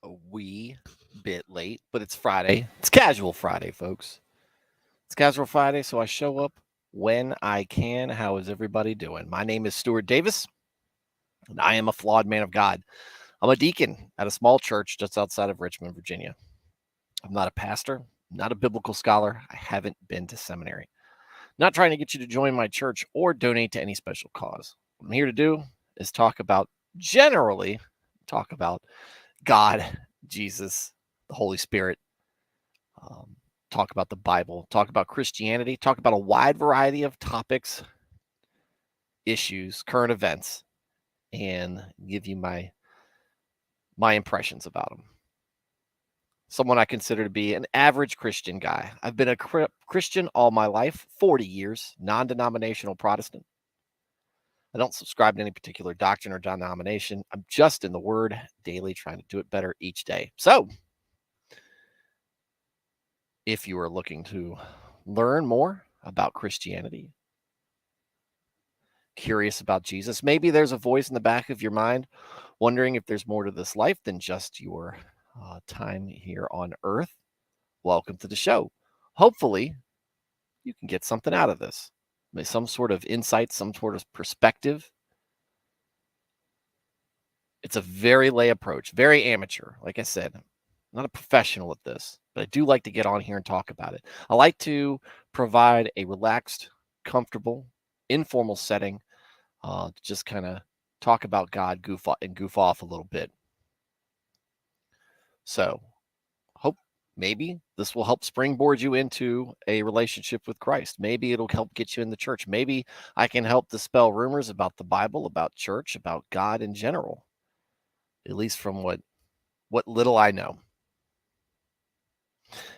a wee bit late, but it's Friday. It's casual Friday, folks. It's casual Friday, so I show up when I can. How is everybody doing? My name is Stuart Davis, and I am a flawed man of God. I'm a deacon at a small church just outside of Richmond, Virginia. I'm not a pastor, not a biblical scholar. I haven't been to seminary. Not trying to get you to join my church or donate to any special cause. What I'm here to do is generally talk about God, Jesus, the Holy Spirit, um, talk about the Bible, talk about Christianity, talk about a wide variety of topics, issues, current events, and give you my impressions about them. Someone I consider to be an average Christian guy. I've been a Christian all my life, 40 years, non-denominational Protestant. I don't subscribe to any particular doctrine or denomination. I'm just in the Word daily, trying to do it better each day. So, if you are looking to learn more about Christianity, curious about Jesus, maybe there's a voice in the back of your mind wondering if there's more to this life than just your time here on earth, welcome to the show. Hopefully, you can get something out of this. Maybe some sort of insight, some sort of perspective. It's a very lay approach, very amateur. Like I said, I'm not a professional at this, but I do like to get on here and talk about it. I like to provide a relaxed, comfortable, informal setting to just kind of talk about God, goof off a little bit. So, hope maybe this will help springboard you into a relationship with Christ. Maybe it'll help get you in the church. Maybe I can help dispel rumors about the Bible, about church, about God in general, at least from what little I know.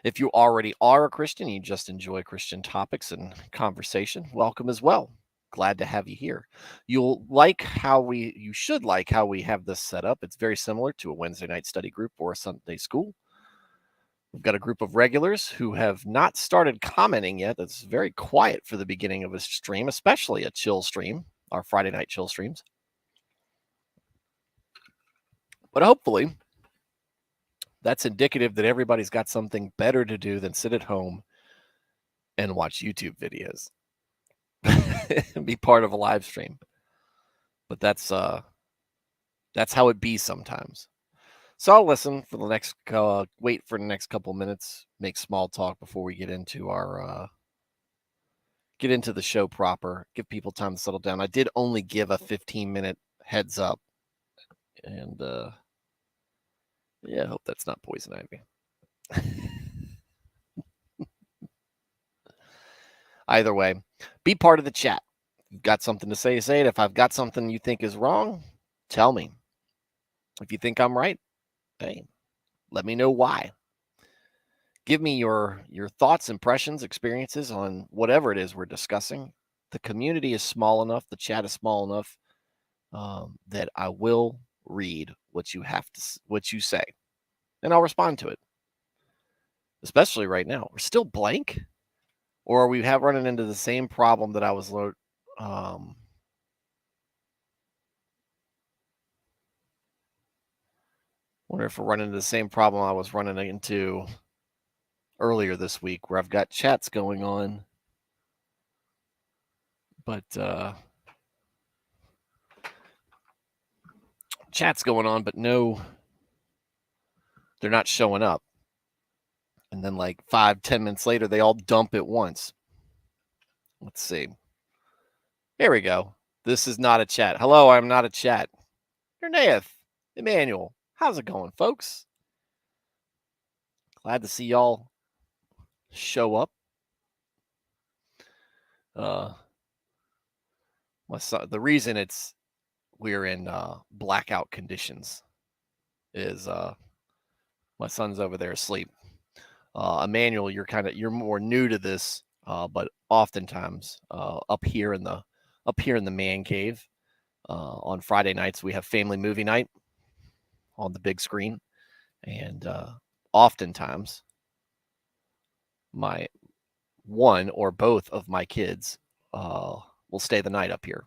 If you already are a Christian, you just enjoy Christian topics and conversation, welcome as well. Glad to have you here. You should like how we have this set up. It's very similar to a Wednesday night study group or a Sunday school. We've got a group of regulars who have not started commenting yet. It's very quiet for the beginning of a stream, especially a chill stream, our Friday night chill streams. But hopefully, that's indicative that everybody's got something better to do than sit at home and watch YouTube videos and be part of a live stream. But that's how it be sometimes. So I'll listen for the next wait for the next couple minutes, make small talk before we get into the show proper, give people time to settle down. I did only give a 15-minute heads up, and yeah, I hope that's not poison ivy. Either way, be part of the chat. If you've got something to say, say it. If I've got something you think is wrong, tell me. If you think I'm right, hey, let me know why. Give me your thoughts, impressions, experiences on whatever it is we're discussing. The community is small enough, the chat is small enough that I will read what you say, and I'll respond to it. Especially right now, we're still blank, or are we running into the same problem that I was wonder if we're running into the same problem I was running into earlier this week, where I've got chats going on, but no, they're not showing up. And then like 5-10 minutes later, they all dump at once. Let's see. Here we go. This is not a chat. Hello, I'm not a chat. Nath, Emmanuel, how's it going, folks? Glad to see y'all show up. My son, the reason we're in blackout conditions is my son's over there asleep. Emmanuel, you're more new to this, but oftentimes up here in the man cave on Friday nights we have family movie night on the big screen, and oftentimes my one or both of my kids will stay the night up here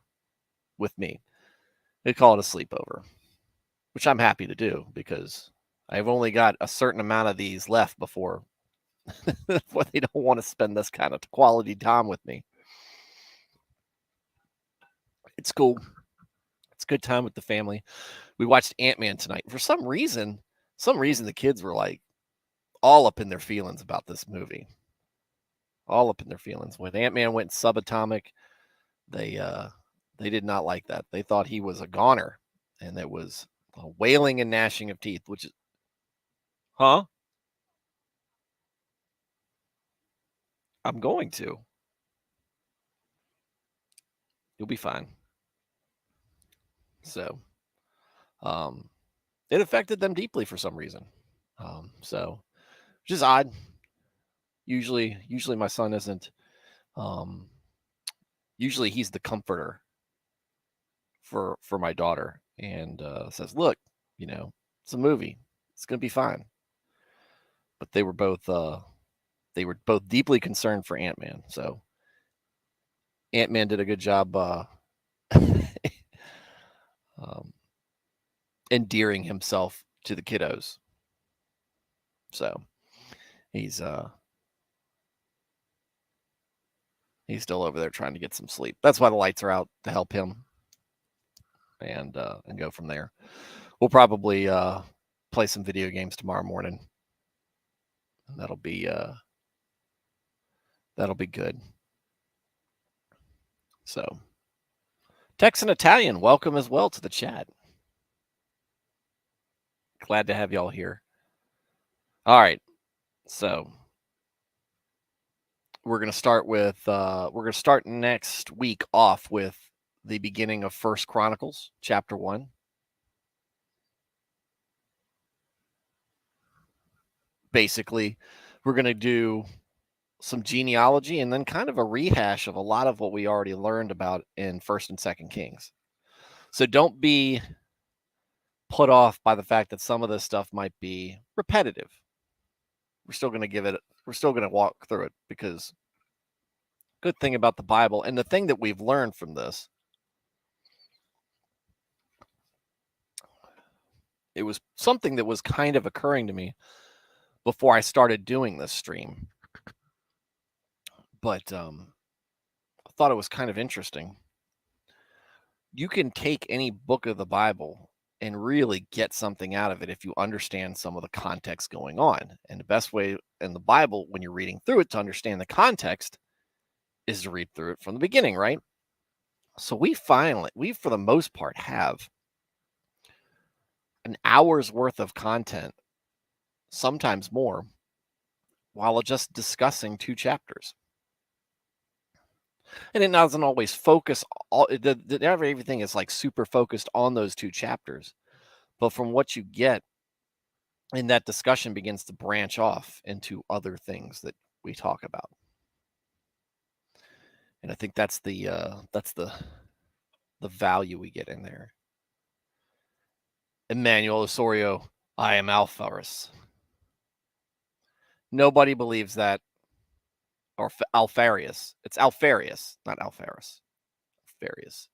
with me. They call it a sleepover, which I'm happy to do because I've only got a certain amount of these left before they don't want to spend this kind of quality time with me. It's cool. It's a good time with the family. We watched Ant-Man tonight. For some reason the kids were like all up in their feelings about this movie. All up in their feelings. When Ant-Man went subatomic, they did not like that. They thought he was a goner, and it was a wailing and gnashing of teeth, which is, huh? I'm going to. You'll be fine. So, it affected them deeply for some reason. So, which is odd. Usually my son isn't. Usually he's the comforter for my daughter, and says, "Look, it's a movie. It's gonna be fine." But they were both deeply concerned for Ant-Man. So Ant-Man did a good job um, endearing himself to the kiddos. So he's still over there trying to get some sleep. That's why the lights are out, to help him, and go from there. We'll probably play some video games tomorrow morning. That'll be good. So, Texan Italian, welcome as well to the chat. Glad to have y'all here. All right, so we're gonna start next week off with the beginning of First Chronicles, chapter 1. Basically, we're gonna do some genealogy and then kind of a rehash of a lot of what we already learned about in First and Second Kings. So don't be put off by the fact that some of this stuff might be repetitive. We're still going to walk through it, because good thing about the Bible, and the thing that we've learned from this, it was something that was kind of occurring to me before I started doing this stream, but I thought it was kind of interesting. You can take any book of the Bible and really get something out of it if you understand some of the context going on. And the best way in the Bible, when you're reading through it, to understand the context is to read through it from the beginning, right? So we for the most part, have an hour's worth of content, sometimes more, while just discussing 2 chapters. And it doesn't always focus, everything is like super focused on those 2 chapters. But from what you get, and that discussion begins to branch off into other things that we talk about. And I think that's the value we get in there. Emmanuel Osorio, I am Alpharis. Nobody believes that. Or Alfarius. It's Alfarius, not Alpharis. Alfarius.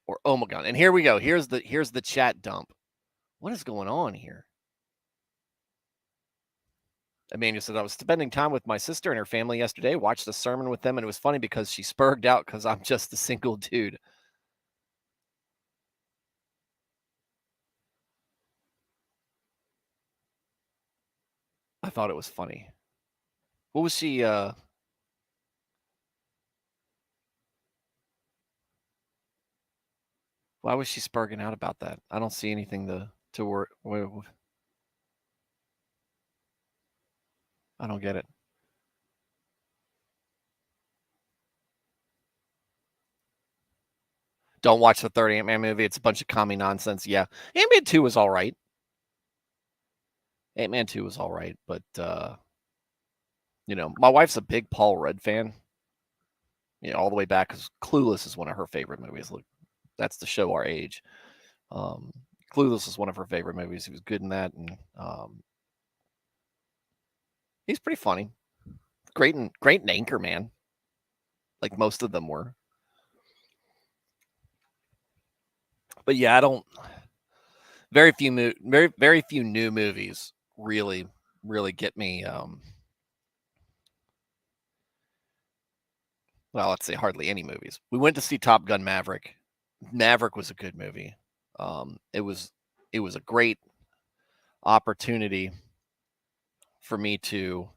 Or Omegon. And here we go. Here's the chat dump. What is going on here? Emmanuel said, I was spending time with my sister and her family yesterday, watched a sermon with them, and it was funny because she spurred out because I'm just a single dude. I thought it was funny. What was she, why was she spurging out about that? I don't see anything to work. I don't get it. Don't watch the third Ant-Man movie. It's a bunch of commie nonsense. Yeah. Ant-Man 2 was all right. Ant-Man 2 was all right, but my wife's a big Paul Rudd fan. All the way back, because Clueless is one of her favorite movies. Look, that's to show our age. Clueless is one of her favorite movies. He was good in that, and he's pretty funny. Great in Anchorman, like most of them were. But yeah, very few new movies really get me. Well, let's say hardly any movies. We went to see Top Gun Maverick. Maverick was a good movie. It was a great opportunity for me to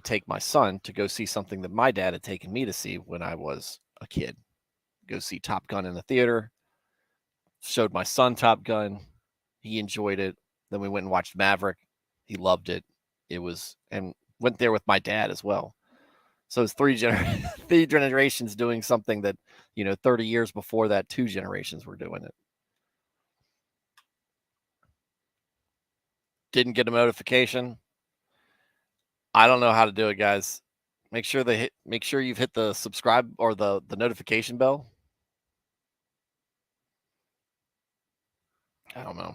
take my son to go see something that my dad had taken me to see when I was a kid. Go see Top Gun in the theater. Showed my son Top Gun. He enjoyed it. Then we went and watched Maverick. He loved it. And went there with my dad as well. So it's three generations doing something that, 30 years before that, 2 generations were doing it. Didn't get a notification. I don't know how to do it, guys. Make sure you've hit the subscribe or the notification bell. I don't know.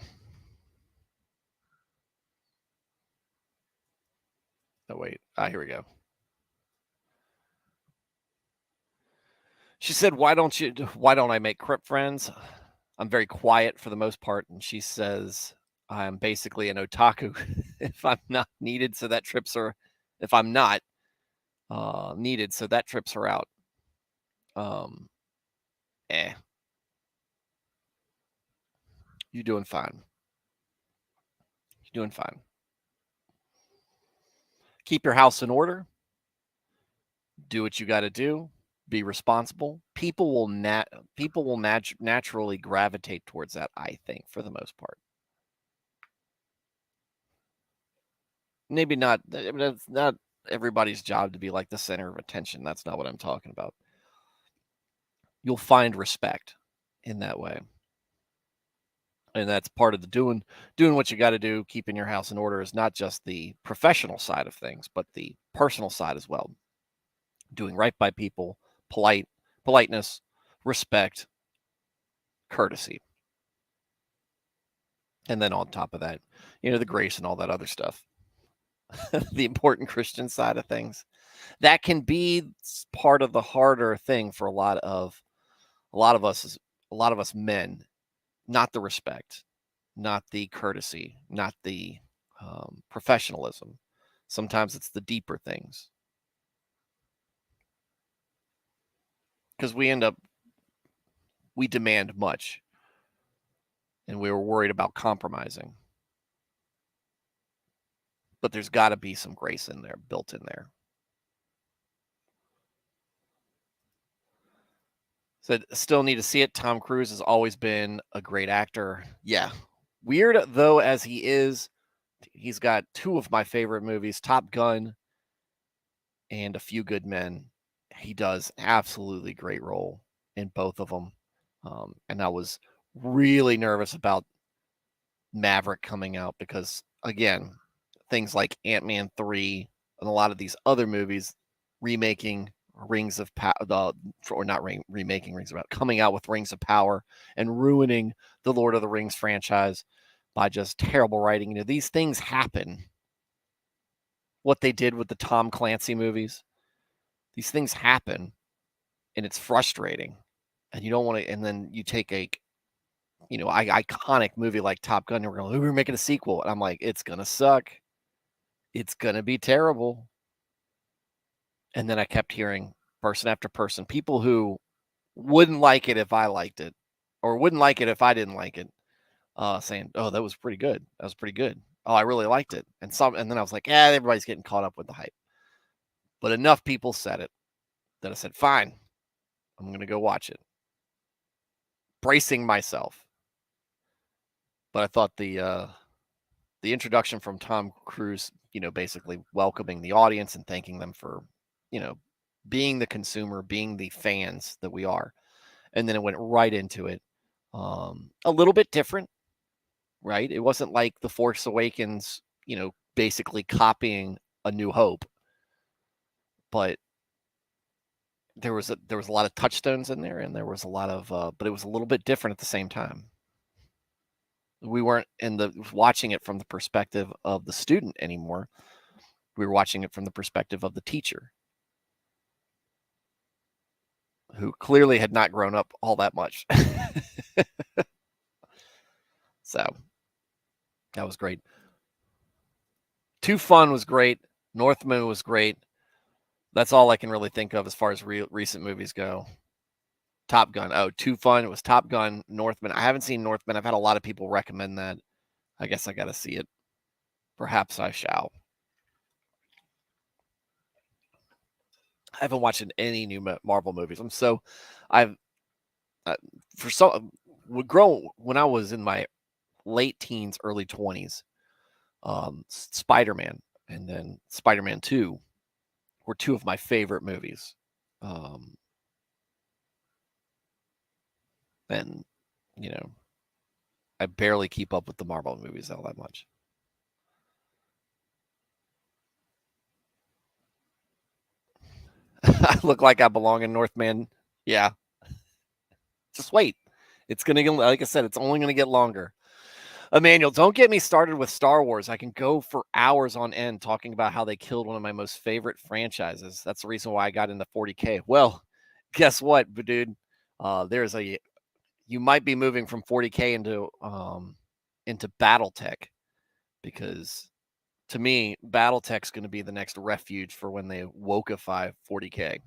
Oh, wait. Here we go. She said, why don't I make Crip friends? I'm very quiet for the most part. And she says, I'm basically an otaku if I'm not needed. So that trips her. If I'm not needed, so that trips her out. You're doing fine. You're doing fine. Keep your house in order. Do what you got to do. Be responsible. People will naturally gravitate towards that, I think, for the most part. Maybe not. It's not everybody's job to be like the center of attention. That's not what I'm talking about. You'll find respect in that way. And that's part of the doing what you got to do. Keeping your house in order is not just the professional side of things, but the personal side as well. Doing right by people, politeness, respect, courtesy. And then on top of that, the grace and all that other stuff. The important Christian side of things. That can be part of the harder thing for a lot of us men. Not the respect, not the courtesy, not the professionalism. Sometimes it's the deeper things. Because we demand much. And we were worried about compromising. But there's got to be some grace in there, built in there. Said, still need to see it. Tom Cruise has always been a great actor. Yeah. Weird, though, as he is, he's got 2 of my favorite movies, Top Gun and A Few Good Men. He does absolutely great role in both of them. And I was really nervous about Maverick coming out because, again, things like Ant-Man 3 and a lot of these other movies remaking Rings of Power, or not remaking Rings of Power, coming out with Rings of Power and ruining the Lord of the Rings franchise by just terrible writing. These things happen. What they did with the Tom Clancy movies, these things happen, and it's frustrating. And you don't want to. And then you take a, iconic movie like Top Gun, and we're making a sequel, and I'm like, it's gonna suck. It's gonna be terrible. And then I kept hearing person after person, people who wouldn't like it if I liked it, or wouldn't like it if I didn't like it, saying, "Oh, that was pretty good. That was pretty good. Oh, I really liked it." And then I was like, "Yeah, everybody's getting caught up with the hype." But enough people said it that I said, "Fine, I'm going to go watch it." Bracing myself. But I thought the introduction from Tom Cruise, basically welcoming the audience and thanking them for, being the consumer, being the fans that we are. And then it went right into it. A little bit different, right? It wasn't like The Force Awakens, basically copying A New Hope. But there was a lot of touchstones in there, and there was a lot of but it was a little bit different at the same time. We weren't watching it from the perspective of the student anymore. We were watching it from the perspective of the teacher. who clearly had not grown up all that much. So that was great. Too Fun was great. Northman was great. That's all I can really think of as far as recent movies go. Top Gun. Oh, Too Fun. It was Top Gun, Northman. I haven't seen Northman. I've had a lot of people recommend that. I guess I got to see it. Perhaps I shall. I haven't watched any new Marvel movies. When I was in my late teens, early 20s, Spider-Man and then Spider-Man 2 were two of my favorite movies. And, you know, I barely keep up with the Marvel movies all that much. I look like I belong in Northman. Yeah. Just wait. It's going to get, like I said, it's only going to get longer. Emmanuel, don't get me started with Star Wars. I can go for hours on end talking about how they killed one of my most favorite franchises. That's the reason why I got into 40K. Well, guess what, dude? You might be moving from 40K into BattleTech, because to me, BattleTech's going to be the next refuge for when they wokeify 40K.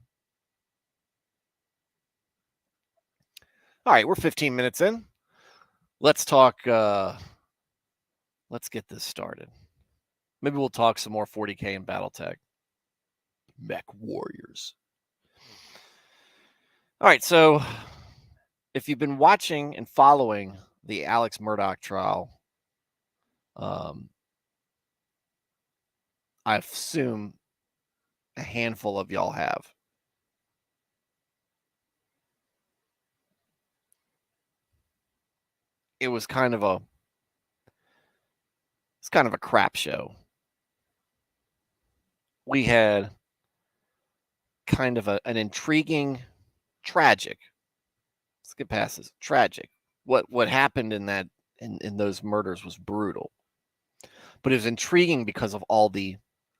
All right, we're 15 minutes in. Let's talk. Let's get this started. Maybe we'll talk some more 40K and BattleTech. Mech Warriors. All right, so if you've been watching and following the Alex Murdaugh trial, I assume a handful of y'all have. It was kind of a crap show. We had kind of an intriguing, tragic. Let's get past this. Tragic. What happened in those murders was brutal. But it was intriguing because of all the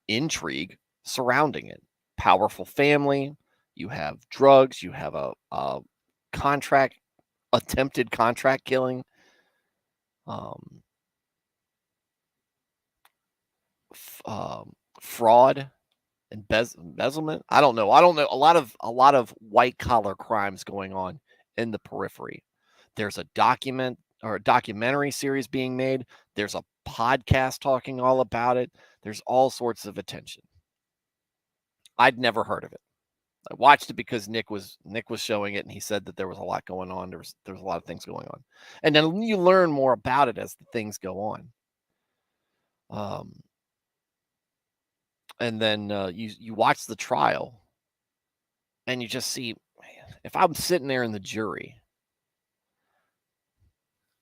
intrigue surrounding it. Powerful family, you have drugs, you have a attempted contract killing, fraud, embezzlement. I don't know. A lot of white collar crimes going on in the periphery. There's a documentary series being made. There's a podcast talking all about it. There's all sorts of attention. I'd never heard of it. I watched it because Nick was showing it, and he said that there was a lot going on. There was a lot of things going on, and then you learn more about it as the things go on. And then you watch the trial, and you just see, man, if I'm sitting there in the jury,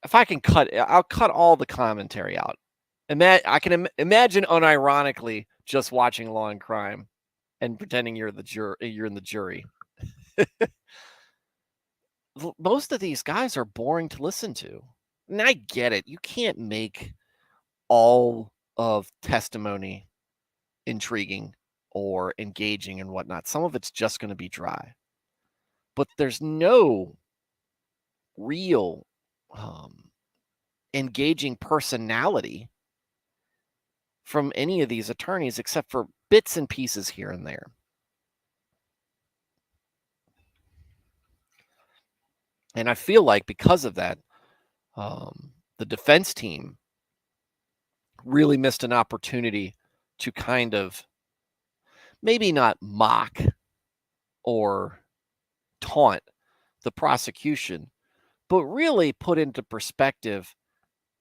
if I can I'll cut all the commentary out. I can imagine unironically just watching Law and Crime and pretending you're in the jury. Most of these guys are boring to listen to. And I get it. You can't make all of testimony intriguing or engaging and whatnot. Some of it's just going to be dry. But there's no real engaging personality from any of these attorneys except for bits and pieces here and there. And I feel like because of that, the defense team really missed an opportunity to kind of maybe not mock or taunt the prosecution, but really put into perspective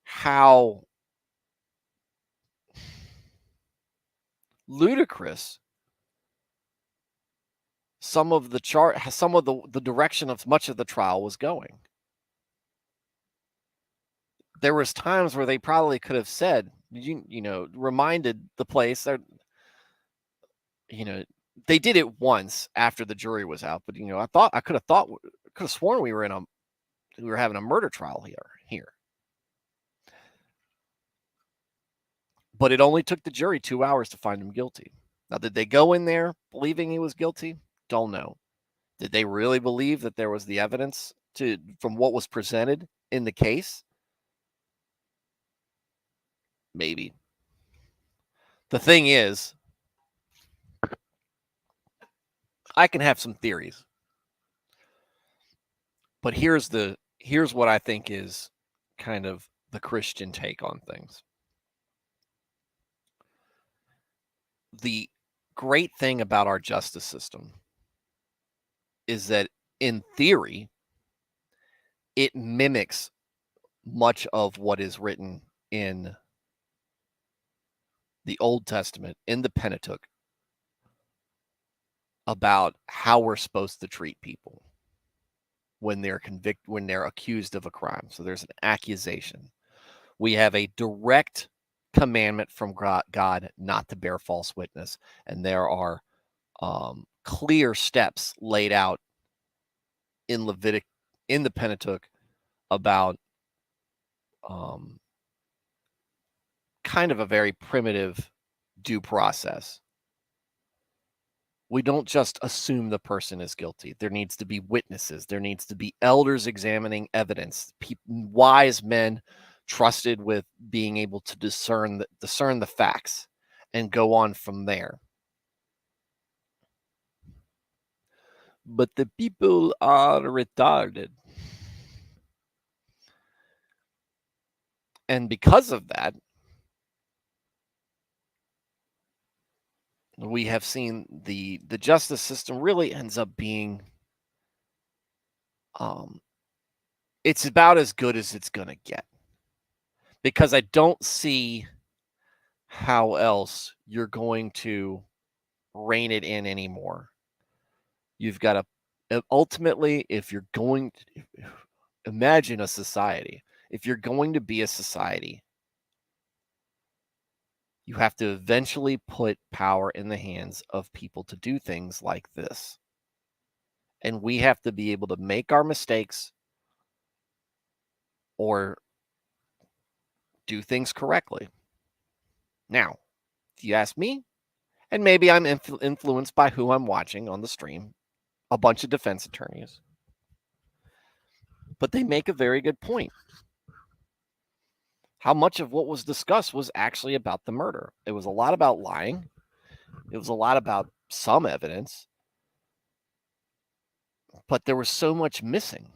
how ludicrous some of the direction of much of the trial was going. There was times where they probably could have said, reminded the place that, they did it once after the jury was out, but I could have sworn we were having a murder trial here. But it only took the jury 2 hours to find him guilty. Now, did they go in there believing he was guilty? Don't know. Did they really believe that there was the evidence from what was presented in the case? Maybe. The thing is, I can have some theories, but here's what I think is kind of the Christian take on things. The great thing about our justice system is that, in theory, it mimics much of what is written in the Old Testament, in the Pentateuch, about how we're supposed to treat people when they're accused of a crime. So there's an accusation. We have a direct commandment from God not to bear false witness, and there are clear steps laid out in the Pentateuch about kind of a very primitive due process. We don't just assume the person is guilty. There needs to be witnesses. There needs to be elders examining evidence, wise men trusted with being able to discern the facts and go on from there. But the people are retarded. And because of that, we have seen the justice system really ends up being it's about as good as it's going to get, because I don't see how else you're going to rein it in anymore. You've got to ultimately, if you're going to imagine a society, if you're going to be a society, you have to eventually put power in the hands of people to do things like this. And we have to be able to make our mistakes or do things correctly. Now, if you ask me, and maybe I'm influenced by who I'm watching on the stream, a bunch of defense attorneys, but they make a very good point. How much of what was discussed was actually about the murder? It was a lot about lying. It was a lot about some evidence, but there was so much missing.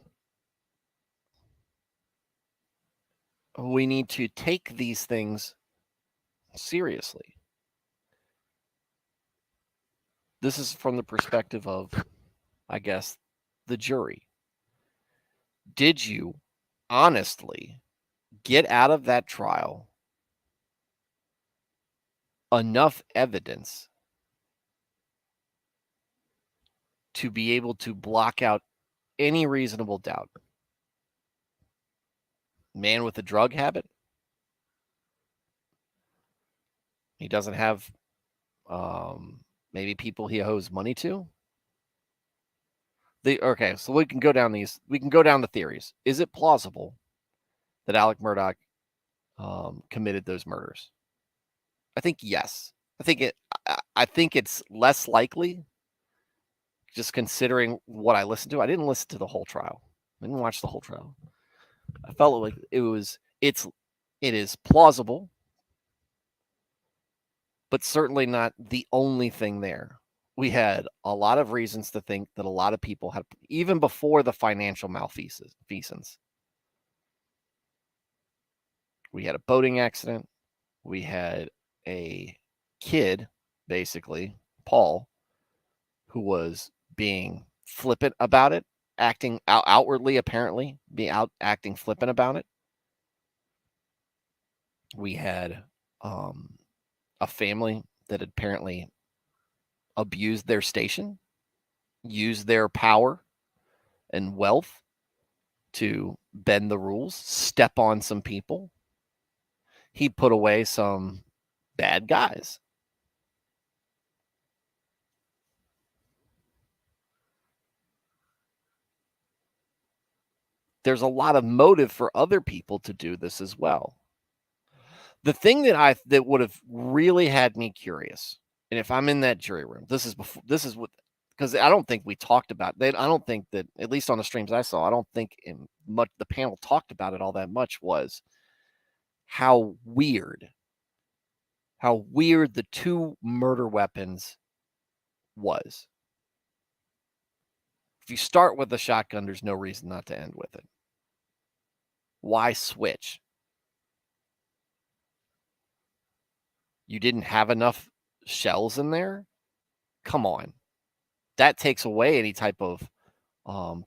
We need to take these things seriously. This is from the perspective of, I guess, the jury. Did you honestly get out of that trial enough evidence to be able to block out any reasonable doubt? Man with a drug habit, he doesn't have maybe people he owes money to. Okay, so we can go down the theories. Is it plausible that Alec Murdaugh committed those murders? I think yes. I think it's less likely, just considering what I listened to. I didn't listen to the whole trial. I didn't watch the whole trial. I felt like it is plausible, but certainly not the only thing there. We had a lot of reasons to think that a lot of people had, even before the financial malfeasance. We had a boating accident. We had a kid, basically, Paul, who was being flippant about it, acting outwardly, apparently, acting flippant about it. We had a family that had apparently abused their station, used their power and wealth to bend the rules, step on some people. He put away some bad guys. There's a lot of motive for other people to do this as well. The thing that would have really had me curious, and if I'm in that jury room, this is what, because I don't think we talked about that. I don't think that, at least on the streams I saw, I don't think the panel talked about it all that much, was how weird the two murder weapons was. If you start with the shotgun, there's no reason not to end with it. Why switch? You didn't have enough shells in there? Come on. That takes away any type of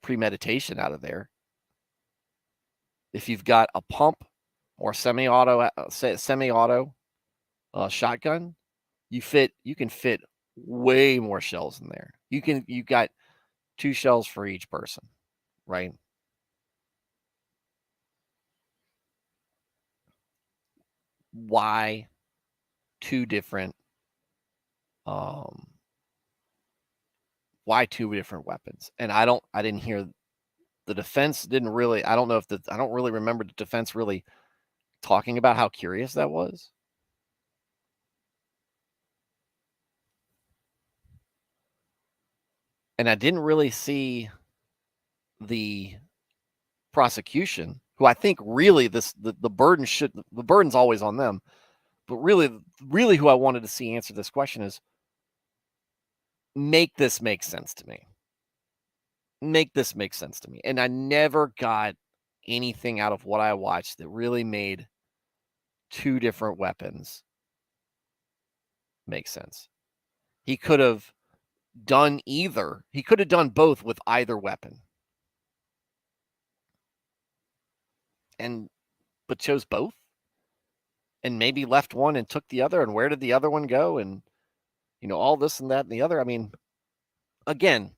premeditation out of there. If you've got a pump or semi-auto shotgun, you can fit way more shells in there. You got 2 shells for each person, right? Why 2 different weapons? And I didn't hear the defense. Didn't really, I don't really remember the defense really talking about how curious that was. And I didn't really see the prosecution, who I think really the burden's always on them, but really who I wanted to see answer this question is, make this make sense to me. Make this make sense to me. And I never got anything out of what I watched that really made 2 different weapons make sense. He could have done either. He could have done both with either weapon. But chose both? And maybe left one and took the other, and where did the other one go? And, all this and that and the other. I mean, again,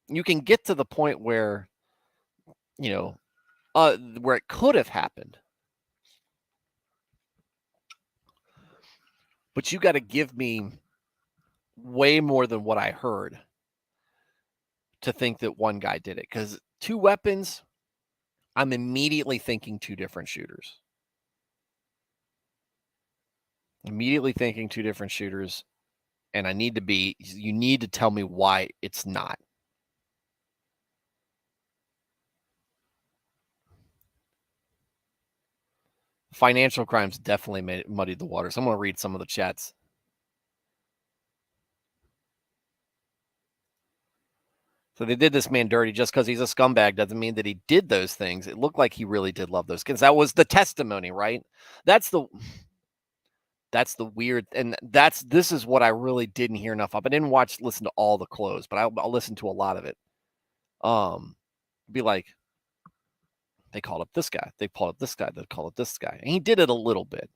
you can get to the point where, where it could have happened. But you got to give me way more than what I heard to think that one guy did it. Because 2 weapons, I'm immediately thinking 2 different shooters. And you need to tell me why it's not. Financial crimes definitely muddied the waters. I'm going to read some of the chats. So they did this man dirty. Just because he's a scumbag doesn't mean that he did those things. It looked like he really did love those kids. That was the testimony, right? That's the weird, and this is what I really didn't hear enough of. I didn't listen to all the close, but I'll listen to a lot of it. Be like, they called up this guy, they called up this guy, they called up this guy, and he did it a little bit.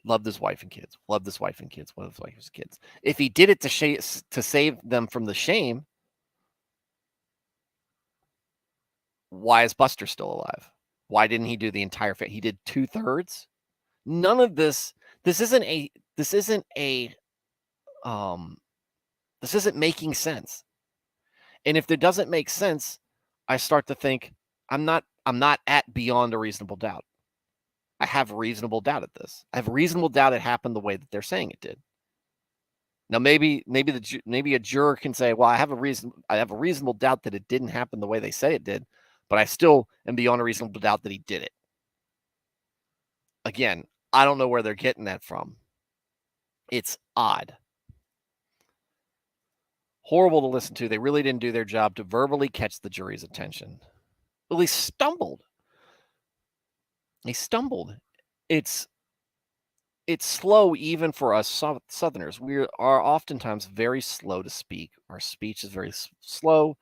Loved his wife and kids. Loved his wife and kids. Loved his wife's kids. If he did it to save them from the shame, why is Buster still alive? Why didn't he do the entire family? He did 2/3. None of this. This isn't making sense. And if it doesn't make sense, I start to think I'm not at beyond a reasonable doubt. I have reasonable doubt at this. I have reasonable doubt it happened the way that they're saying it did. Now, maybe a juror can say, well, I have a reasonable doubt that it didn't happen the way they say it did, but I still am beyond a reasonable doubt that he did it. Again, I don't know where they're getting that from. It's odd. Horrible to listen to. They really didn't do their job to verbally catch the jury's attention. Well, they stumbled. It's slow even for us Southerners. We are oftentimes very slow to speak. Our speech is very slow.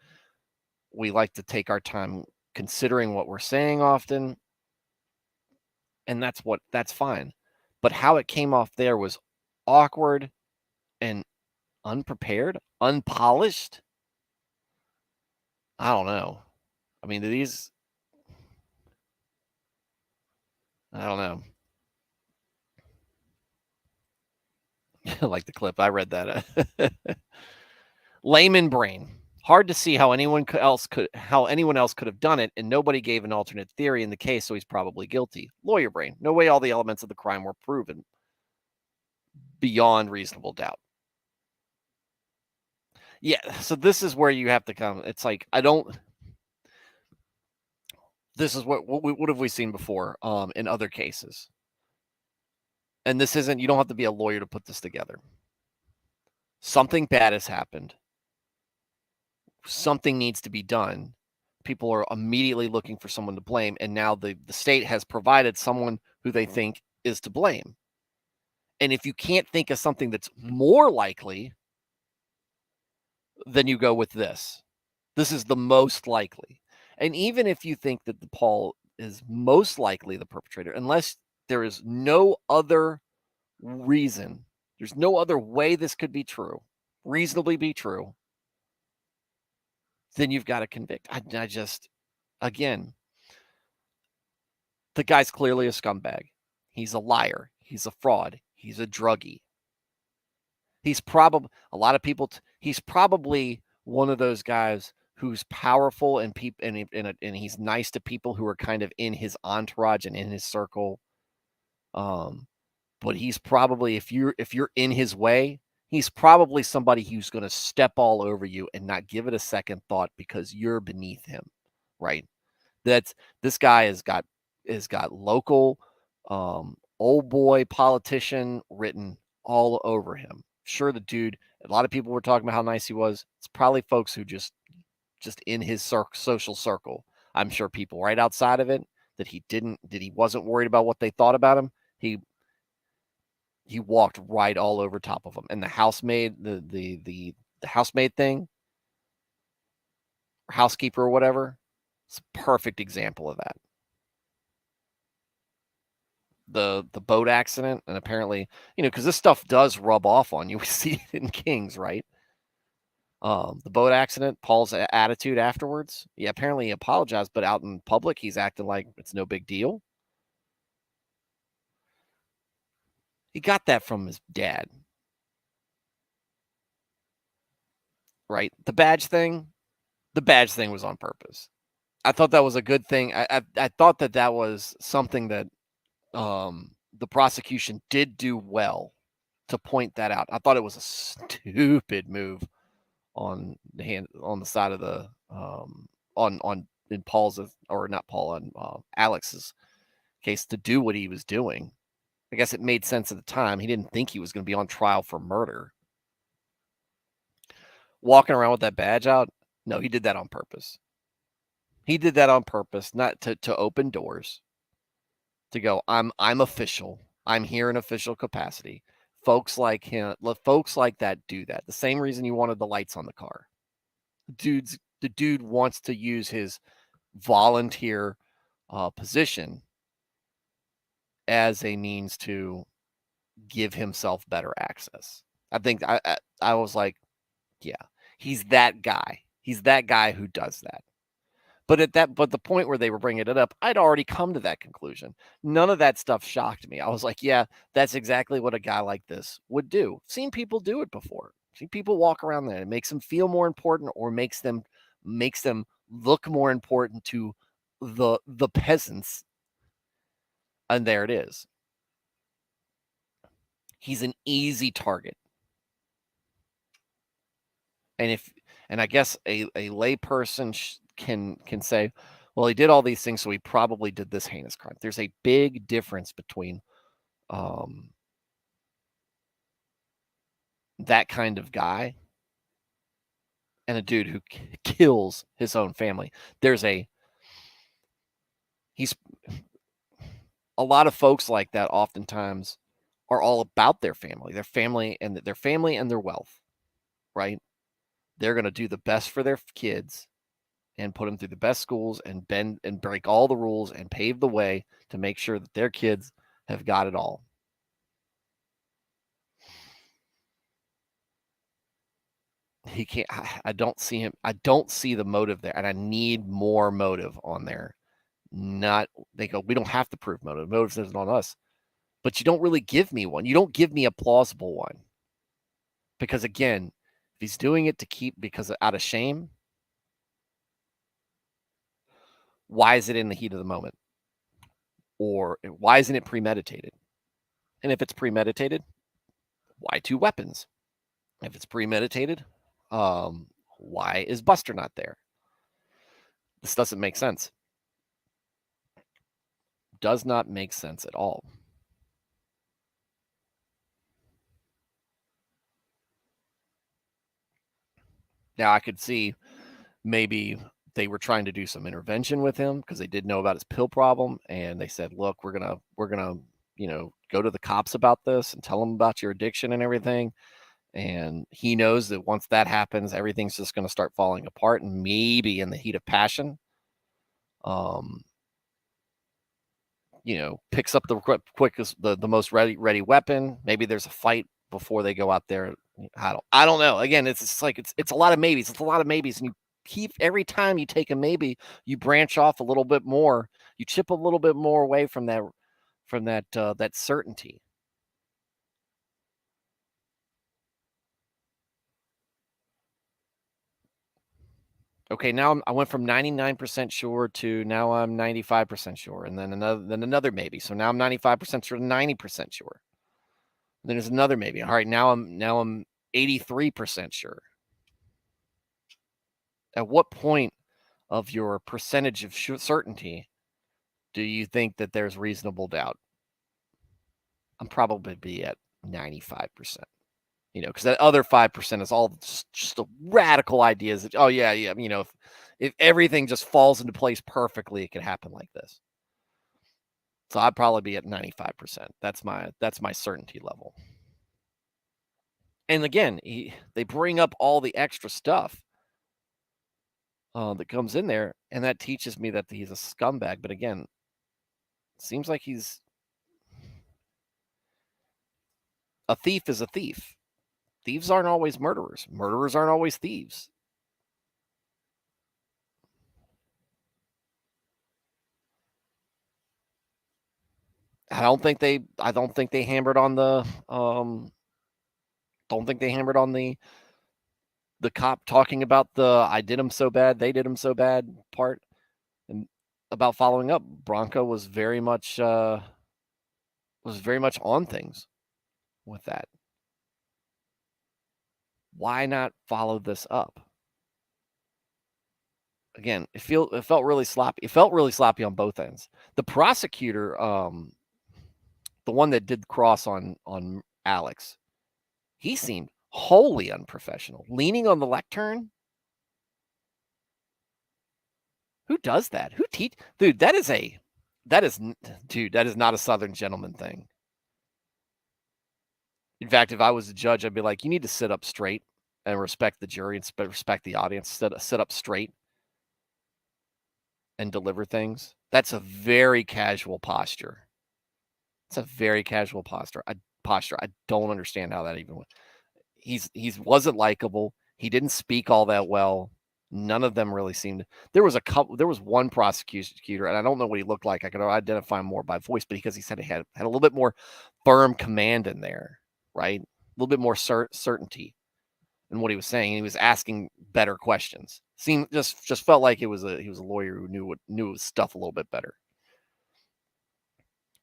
We like to take our time considering what we're saying often. And that's fine. But how it came off there was awkward and unprepared, unpolished. I don't know. I mean, I don't know. Like the clip. I read that. Layman brain. Hard to see how anyone else could have done it, and nobody gave an alternate theory in the case, so he's probably guilty. Lawyer brain. No way all the elements of the crime were proven. beyond reasonable doubt. Yeah, so this is where you have to come. It's like this is what have we seen before in other cases? And this isn't, you don't have to be a lawyer to put this together. Something bad has happened. Something needs to be done. People are immediately looking for someone to blame, and now the state has provided someone who they think is to blame. And if you can't think of something that's more likely, then you go with this. This is the most likely. And even if you think that the Paul is most likely the perpetrator, unless there is no other reason, there's no other way this could be true, reasonably be true, then you've got to convict. I just, again, the guy's clearly a scumbag. He's a liar. He's a fraud. He's a druggie. He's probably, a lot of people, he's probably one of those guys who's powerful and and he's nice to people who are kind of in his entourage and in his circle. But he's probably, if you're in his way, he's probably somebody who's going to step all over you and not give it a second thought because you're beneath him, right? This guy has got local old boy politician written all over him. Sure, the dude, a lot of people were talking about how nice he was. It's probably folks who just in his social circle. I'm sure people right outside of it that he wasn't worried about what they thought about him. He walked right all over top of them. And the housemaid, the housemaid thing, housekeeper or whatever, it's a perfect example of that. The boat accident, and apparently, because this stuff does rub off on you. We see it in Kings, right? The boat accident, Paul's attitude afterwards. Yeah, apparently he apologized, but out in public, he's acting like it's no big deal. He got that from his dad, right? The badge thing was on purpose. I thought that was a good thing. I thought that was something that the prosecution did do well to point that out. I thought it was a stupid move on the side of the on in Paul's, or not Paul, on Alex's case, to do what he was doing. I guess it made sense at the time. He didn't think he was going to be on trial for murder. Walking around with that badge out, no, he did that on purpose. He did that on purpose, not to open doors. To go, I'm official. I'm here in official capacity. Folks like him, folks like that do that. The same reason you wanted the lights on the car. The dude wants to use his volunteer position as a means to give himself better access. I think I was like, yeah, he's that guy. He's that guy who does that. But the point where they were bringing it up, I'd already come to that conclusion. None of that stuff shocked me. I was like, yeah, that's exactly what a guy like this would do. Seen people do it before. Seen people walk around there. It makes them feel more important, or makes them look more important to the peasants. And there it is. He's an easy target. And I guess a layperson can say, well, he did all these things, so he probably did this heinous crime. There's a big difference between that kind of guy and a dude who kills his own family. He's a lot of folks like that oftentimes are all about their family and their wealth, right? They're going to do the best for their kids and put them through the best schools and bend and break all the rules and pave the way to make sure that their kids have got it all. He can't, I don't see him. I don't see the motive there, and I need more motive on there. They go, we don't have to prove motive. Motive isn't on us. But you don't really give me one. You don't give me a plausible one. Because again, if he's doing it because out of shame, why is it in the heat of the moment? Or why isn't it premeditated? And if it's premeditated, Why two weapons? If it's premeditated, why is Buster not there? This doesn't make sense. Does not make sense at all. Now I could see maybe they were trying to do some intervention with him because they did know about his pill problem, and they said, "Look, we're gonna, go to the cops about this and tell them about your addiction and everything." And he knows that once that happens, everything's just going to start falling apart. And maybe in the heat of passion, um, picks up the quickest, the most ready weapon. Maybe there's a fight before they go out there. I don't know. Again, it's like it's a lot of maybes. It's a lot of maybes, and you keep every time you take a maybe, you branch off a little bit more. You chip a little bit more away from that certainty. Okay, now I went from 99% sure to now I'm 95% sure, and then another maybe. So now I'm 95% sure to 90% sure. Then there's another maybe. All right, now I'm 83% sure. At what point of your percentage of certainty do you think that there's reasonable doubt? I'm probably be at 95%. Because that other 5% is all just the radical ideas that, oh yeah, if everything just falls into place perfectly, it could happen like this. So I'd probably be at 95%. That's my certainty level. And again, they bring up all the extra stuff that comes in there, and that teaches me that he's a scumbag. But again, seems like a thief is a thief. Thieves aren't always murderers. Murderers aren't always thieves. I don't think they hammered on the don't think they hammered on the cop talking about the I did him so bad, they did him so bad part, and about following up. Bronco was very much on things with that. Why not follow this up? Again, it felt really sloppy. It felt really sloppy on both ends. The prosecutor, the one that did cross on Alex, he seemed wholly unprofessional, leaning on the lectern. Who does that? Who teach? Dude, that is not a Southern gentleman thing. In fact, if I was a judge, I'd be like, you need to sit up straight and respect the jury and respect the audience. Sit up straight and deliver things. That's a very casual posture. It's a very casual posture. I don't understand how that even went. He's wasn't likable. He didn't speak all that well. None of them really seemed. There was one prosecutor, and I don't know what he looked like. I could identify him more by voice, but because he said he had a little bit more firm command in there, right? A little bit more certainty in what he was saying. He was asking better questions. Seemed just felt like he was a lawyer who knew his stuff a little bit better.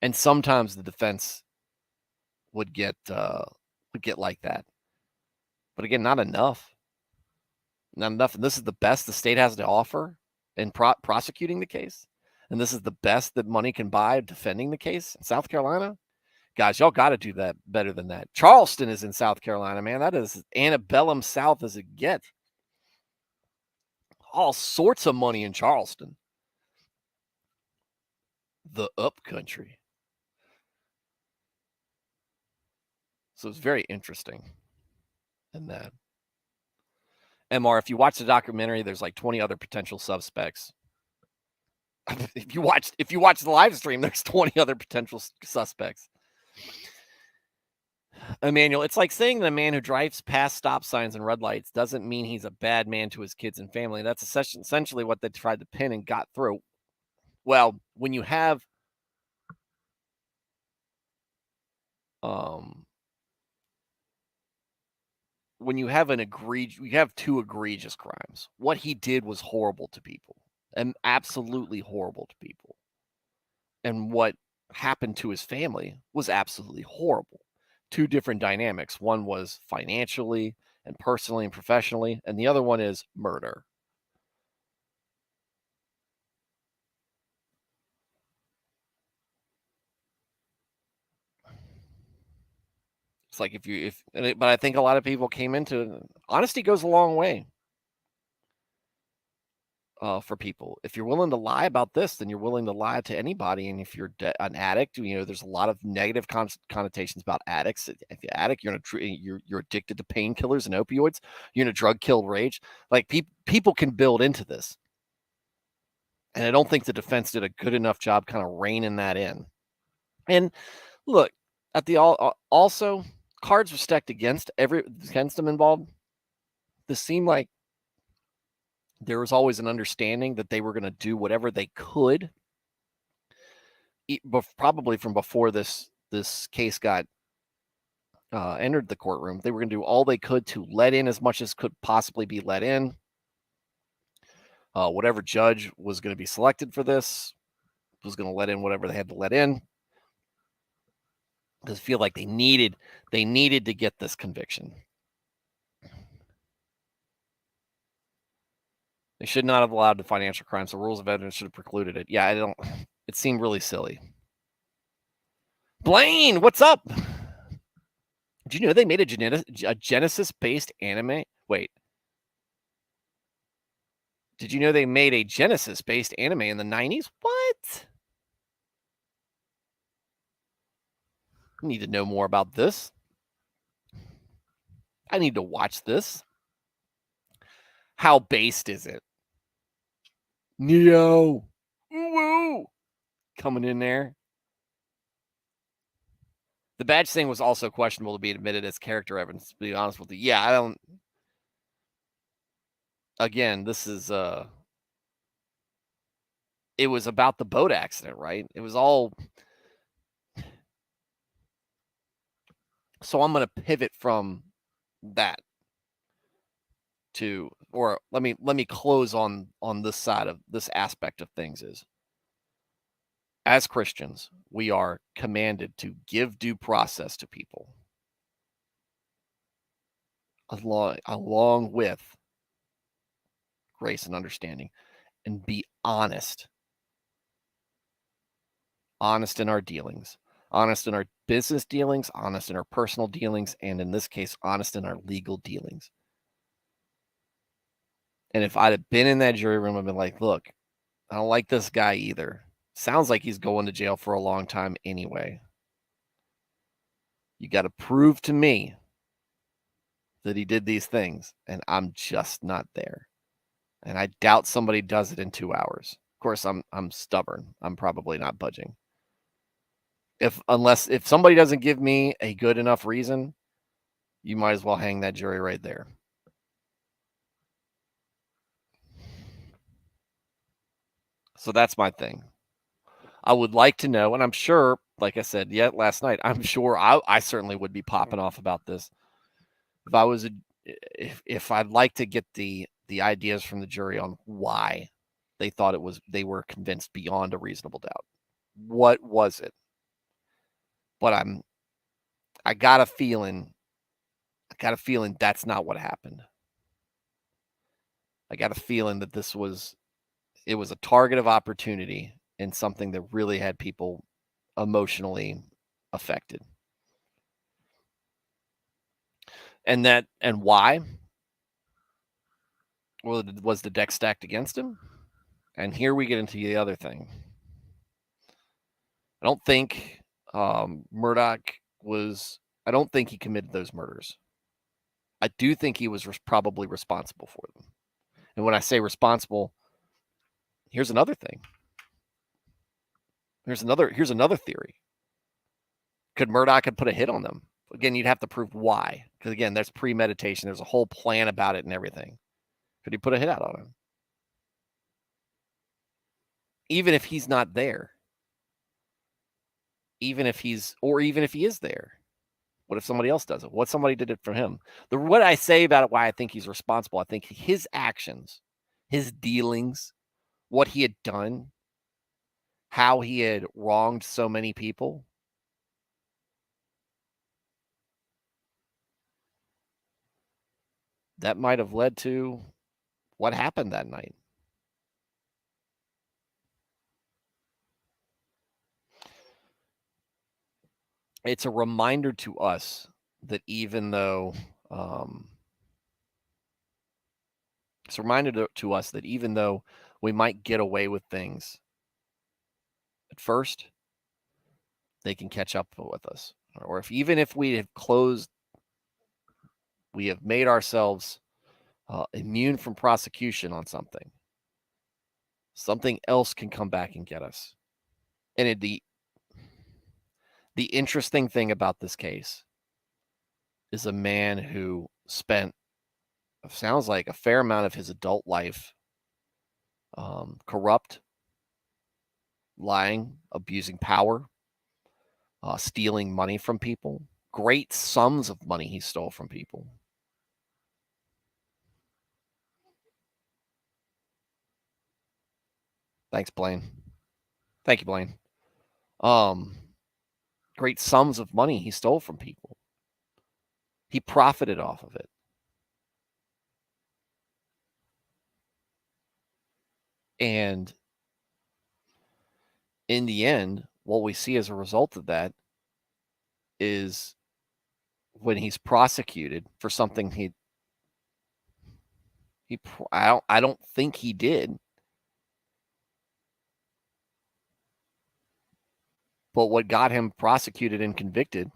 And sometimes the defense would get like that, but again, not enough. Not enough. And this is the best the state has to offer in prosecuting the case. And this is the best that money can buy defending the case in South Carolina. Guys, y'all got to do that better than that. Charleston is in South Carolina, man. That is antebellum South as it gets. All sorts of money in Charleston. The up country. So it's very interesting in that. MR, if you watch the documentary, there's like 20 other potential suspects. If you watch the live stream, there's 20 other potential suspects. Emmanuel, it's like saying that a man who drives past stop signs and red lights doesn't mean he's a bad man to his kids and family. That's essentially what they tried to pin and got through. Well, when you have you have two egregious crimes. What he did was horrible to people, and absolutely horrible to people. And what happened to his family was absolutely horrible. two different dynamics. One was financially and personally and professionally, and the other one is murder. It's like but I think a lot of people came into it. Honesty goes a long way for people. If you're willing to lie about this, then you're willing to lie to anybody. And if you're an addict, there's a lot of negative connotations about addicts. If you're an addict, you're addicted to painkillers and opioids. You're in a drug-killed rage. Like people can build into this, and I don't think the defense did a good enough job kind of reining that in. And look, at the also cards were stacked against them involved. This seemed like there was always an understanding that they were going to do whatever they could, probably from before this case got entered the courtroom. They were going to do all they could to let in as much as could possibly be let in. Whatever judge was going to be selected for this was going to let in whatever they had to let in. Because I feel like they needed to get this conviction. They should not have allowed the financial crimes. The rules of evidence should have precluded it. Yeah, it seemed really silly. Blaine, what's up? Did you know they made a Genesis-based anime? Wait. Did you know they made a Genesis-based anime in the 90s? What? I need to know more about this. I need to watch this. How based is it? Neo. Woo! Coming in there. The badge thing was also questionable to be admitted as character evidence, to be honest with you. Yeah, I don't... Again, this is... It was about the boat accident, right? It was all... So I'm going to pivot from that to... Or let me close on this side of this aspect of things is... As Christians, we are commanded to give due process to people along with grace and understanding, and be honest in our dealings, honest in our business dealings, honest in our personal dealings, and in this case, honest in our legal dealings. And if I'd have been in that jury room, I'd been like, look, I don't like this guy either. Sounds like he's going to jail for a long time anyway. You got to prove to me that he did these things, and I'm just not there. And I doubt somebody does it in 2 hours. Of course, I'm stubborn. I'm probably not budging. If somebody doesn't give me a good enough reason, you might as well hang that jury right there. So that's my thing. I would like to know, and I'm sure, like I said, last night, I'm sure I certainly would be popping off about this. If I'd like to get the ideas from the jury on why they were convinced beyond a reasonable doubt. What was it? But I got a feeling that's not what happened. I got a feeling that it was a target of opportunity and something that really had people emotionally affected. And why? Well, was the deck stacked against him? And here we get into the other thing. I don't think Murdaugh I don't think he committed those murders. I do think he was probably responsible for them. And when I say responsible, here's another thing. Here's another theory. Could Murdaugh put a hit on them? Again, you'd have to prove why. Because again, there's premeditation. There's a whole plan about it and everything. Could he put a hit out on him? Even if he's not there. Even if he is there. What if somebody else does it? What if somebody did it for him? What I say about it, why I think he's responsible, I think his actions, his dealings, what he had done, how he had wronged so many people, that might have led to what happened that night. It's a reminder to us that even though it's a reminder to us that even though we might get away with things at first, they can catch up with us. Or even if we have we have made ourselves immune from prosecution on something else can come back and get us. And the interesting thing about this case is a man who spent, sounds like, a fair amount of his adult life corrupt, lying, abusing power, stealing money from people. Great sums of money he stole from people. Thanks, Blaine. Thank you, Blaine. Great sums of money he stole from people. He profited off of it. And in the end, what we see as a result of that is when he's prosecuted for something I don't think he did. But what got him prosecuted and convicted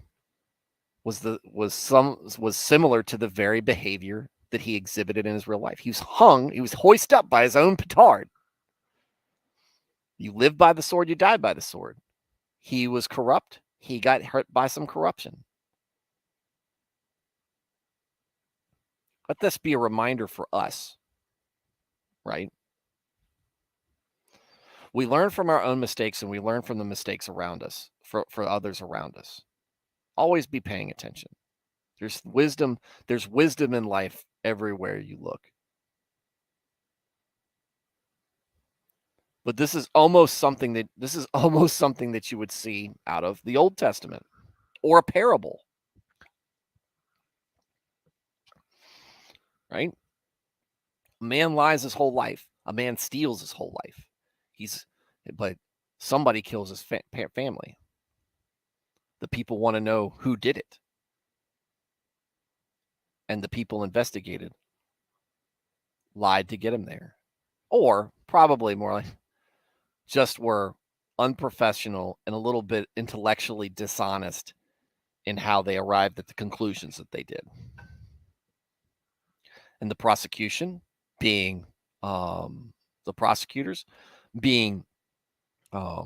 was similar to the very behavior that he exhibited in his real life. He was hoisted up by his own petard. You live by the sword, you die by the sword. He was corrupt. He got hurt by some corruption. Let this be a reminder for us, right? We learn from our own mistakes and we learn from the mistakes around us, for others around us. Always be paying attention. There's wisdom in life everywhere you look. But this is almost something that you would see out of the Old Testament or a parable. Right? A man lies his whole life. A man steals his whole life. But somebody kills his family. The people want to know who did it. And the people investigated lied to get him there. Or probably more like just were unprofessional and a little bit intellectually dishonest in how they arrived at the conclusions that they did. And the prosecution being the prosecutors being what's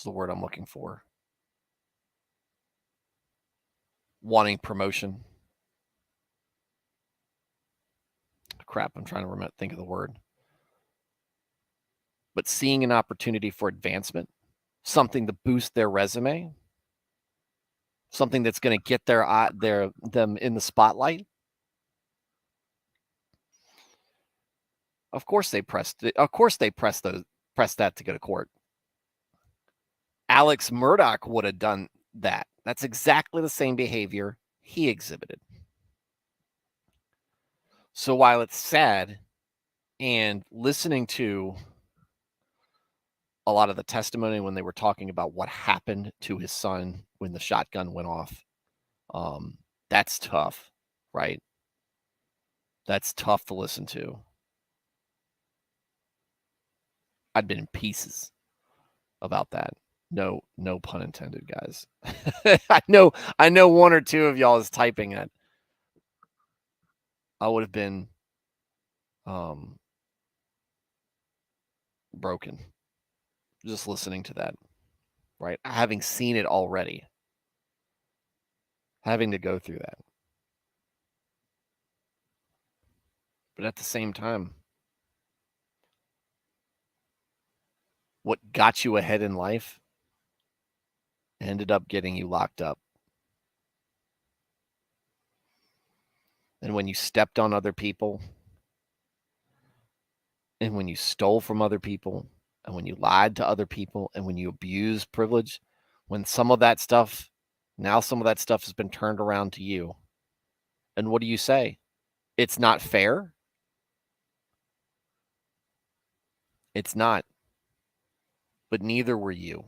the word I'm looking for? Wanting promotion. Crap, I'm trying to think of the word. But seeing an opportunity for advancement, something to boost their resume, something that's going to get them in the spotlight. Of course they pressed that to go to court. Alex Murdaugh would have done that. That's exactly the same behavior he exhibited. So while it's sad, and listening to a lot of the testimony when they were talking about what happened to his son when the shotgun went off, that's tough, right? That's tough to listen to. I'd been in pieces about that. No pun intended, guys. I know one or two of y'all is typing it. I would have been broken just listening to that, right? Having seen it already, having to go through that. But at the same time, what got you ahead in life ended up getting you locked up. And when you stepped on other people, and when you stole from other people, and when you lied to other people, and when you abused privilege, when some of that stuff has been turned around to you. And what do you say? It's not fair. It's not. But neither were you.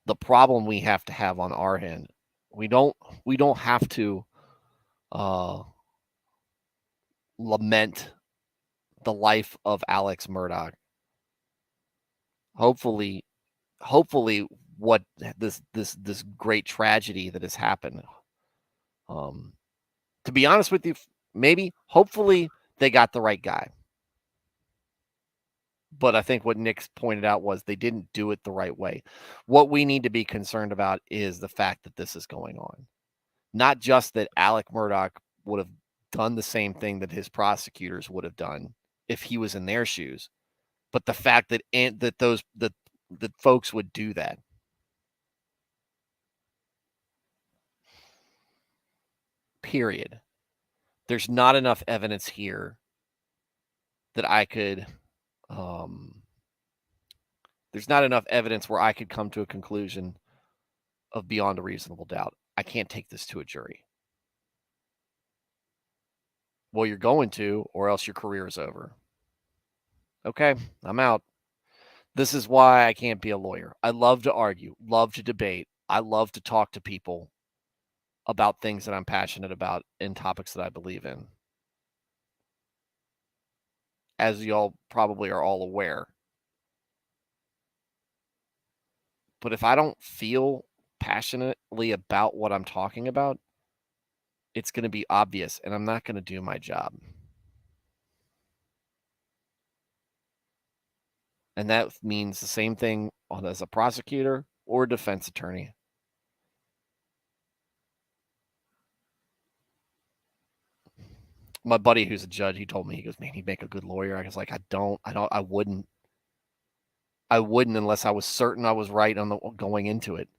The problem we have to have on our end, we don't have to uh, lament the life of Alex Murdaugh. Hopefully, what this great tragedy that has happened. To be honest with you, hopefully they got the right guy. But I think what Nick's pointed out was they didn't do it the right way. What we need to be concerned about is the fact that this is going on. Not just that Alec Murdaugh would have done the same thing that his prosecutors would have done if he was in their shoes, but the fact that that folks would do that. Period. There's not enough evidence here that I could there's not enough evidence where I could come to a conclusion of beyond a reasonable doubt. I can't take this to a jury. Well, you're going to, or else your career is over. Okay, I'm out. This is why I can't be a lawyer. I love to argue, love to debate. I love to talk to people about things that I'm passionate about and topics that I believe in. As y'all probably are all aware. But if I don't feel passionately about what I'm talking about, it's going to be obvious and I'm not going to do my job. And that means the same thing as a prosecutor or a defense attorney. My buddy who's a judge, he told me, he goes, man, he'd make a good lawyer. I was like, I wouldn't unless I was certain I was right on the going into it.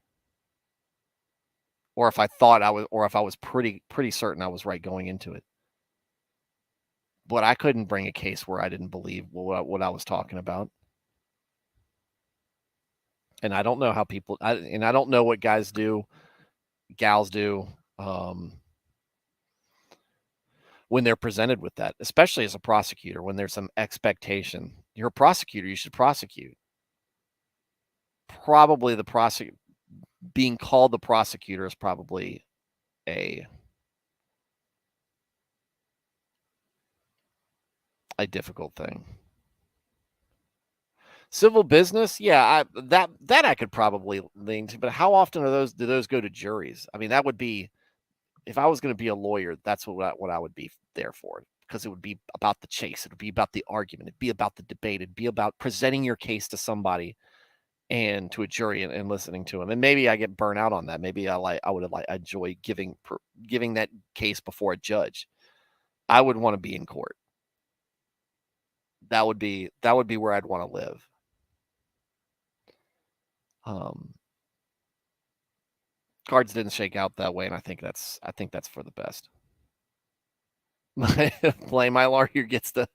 Or if I thought I was, or if I was pretty certain I was right going into it. But I couldn't bring a case where I didn't believe what I was talking about. And I don't know how people, and I don't know what guys do, gals do, when they're presented with that, especially as a prosecutor, when there's some expectation. You're a prosecutor, you should prosecute. Probably being called the prosecutor is probably a difficult thing. Civil business, yeah, that I could probably lean to, but how often do those go to juries? I mean, that would be, if I was going to be a lawyer, that's what I would be there for, because it would be about the chase, it would be about the argument, it'd be about the debate, it'd be about presenting your case to somebody and to a jury and listening to them. And maybe I get burnt out on that. Maybe I would enjoy giving that case before a judge. I would want to be in court. That would be where I'd want to live. Cards didn't shake out that way, and I think that's for the best. Play my lawyer gets to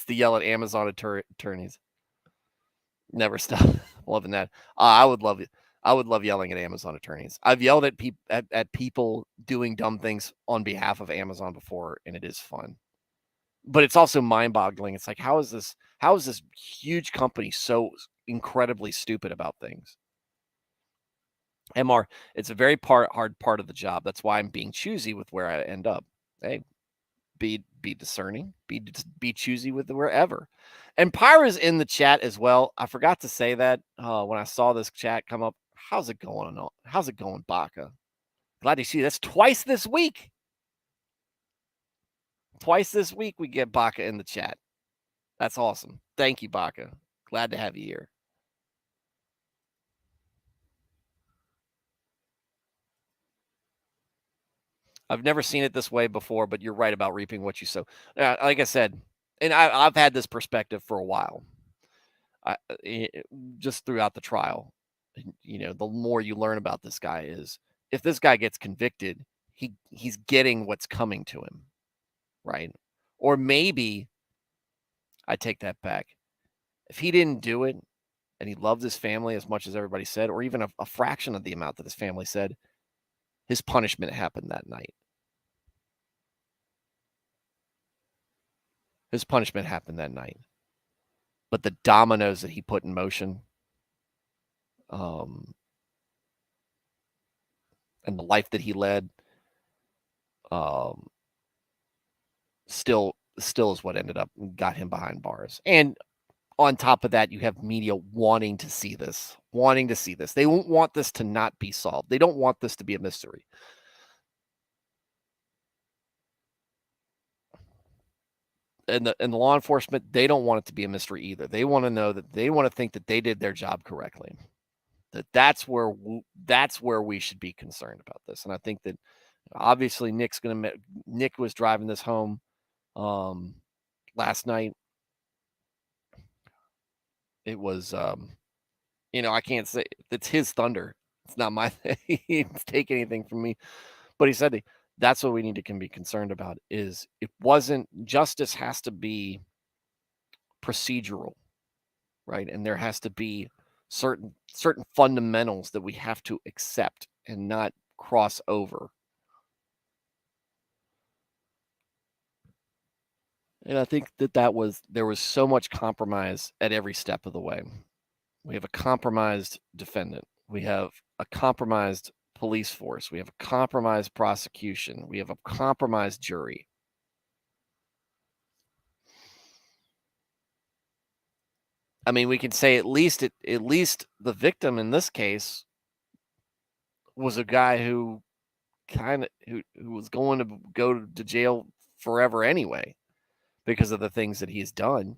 yell at Amazon attorneys. Never stop loving that. I would love it. I would love yelling at Amazon attorneys. I've yelled at people doing dumb things on behalf of Amazon before, and it is fun. But it's also mind-boggling. It's like, how is this huge company so incredibly stupid about things? MR, it's a very hard part of the job. That's why I'm being choosy with where I end up. Hey, be discerning, be choosy with wherever. And Pyra's in the chat as well. I forgot to say that when I saw this chat come up. How's it going? How's it going, Baca? Glad to see you. That's twice this week. Twice this week we get Baca in the chat. That's awesome. Thank you, Baca. Glad to have you here. I've never seen it this way before, but you're right about reaping what you sow. Like I said, and I've had this perspective for a while. Just throughout the trial, the more you learn about this guy is, if this guy gets convicted, he's getting what's coming to him, right? Or maybe I take that back. If he didn't do it and he loved his family as much as everybody said, or even a fraction of the amount that his family said, his punishment happened that night. His punishment happened that night. But the dominoes that he put in motion, and the life that he led, still is what ended up got him behind bars. And on top of that, you have media wanting to see this. They won't want this to not be solved. They don't want this to be a mystery. And the law enforcement, they don't want it to be a mystery either. They want to know that they want to think that they did their job correctly. That's where we should be concerned about this. And I think that obviously Nick was driving this home last night. It was I can't say it's his thunder. It's not my thing. He didn't take anything from me. But he said that's what we need to be concerned about is it wasn't justice has to be procedural, right? And there has to be certain fundamentals that we have to accept and not cross over. And I think there was so much compromise at every step of the way. We have a compromised defendant. We have a compromised police force. We have a compromised prosecution. We have a compromised jury. I mean, we can say at least the victim in this case was a guy who was going to go to jail forever anyway because of the things that he's done.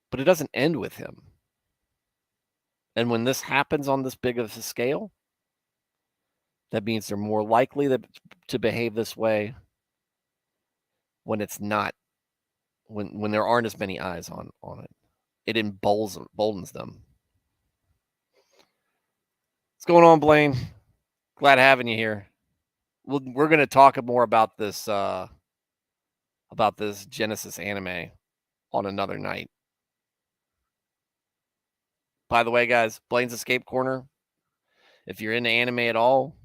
But it doesn't end with him. And when this happens on this big of a scale, that means they're more likely to behave this way when it's not, when there aren't as many eyes on it. It emboldens them. What's going on, Blaine? Glad having you here. We're going to talk more about this Genesis anime on another night. By the way, guys, Blaine's Escape Corner. If you're into anime at all,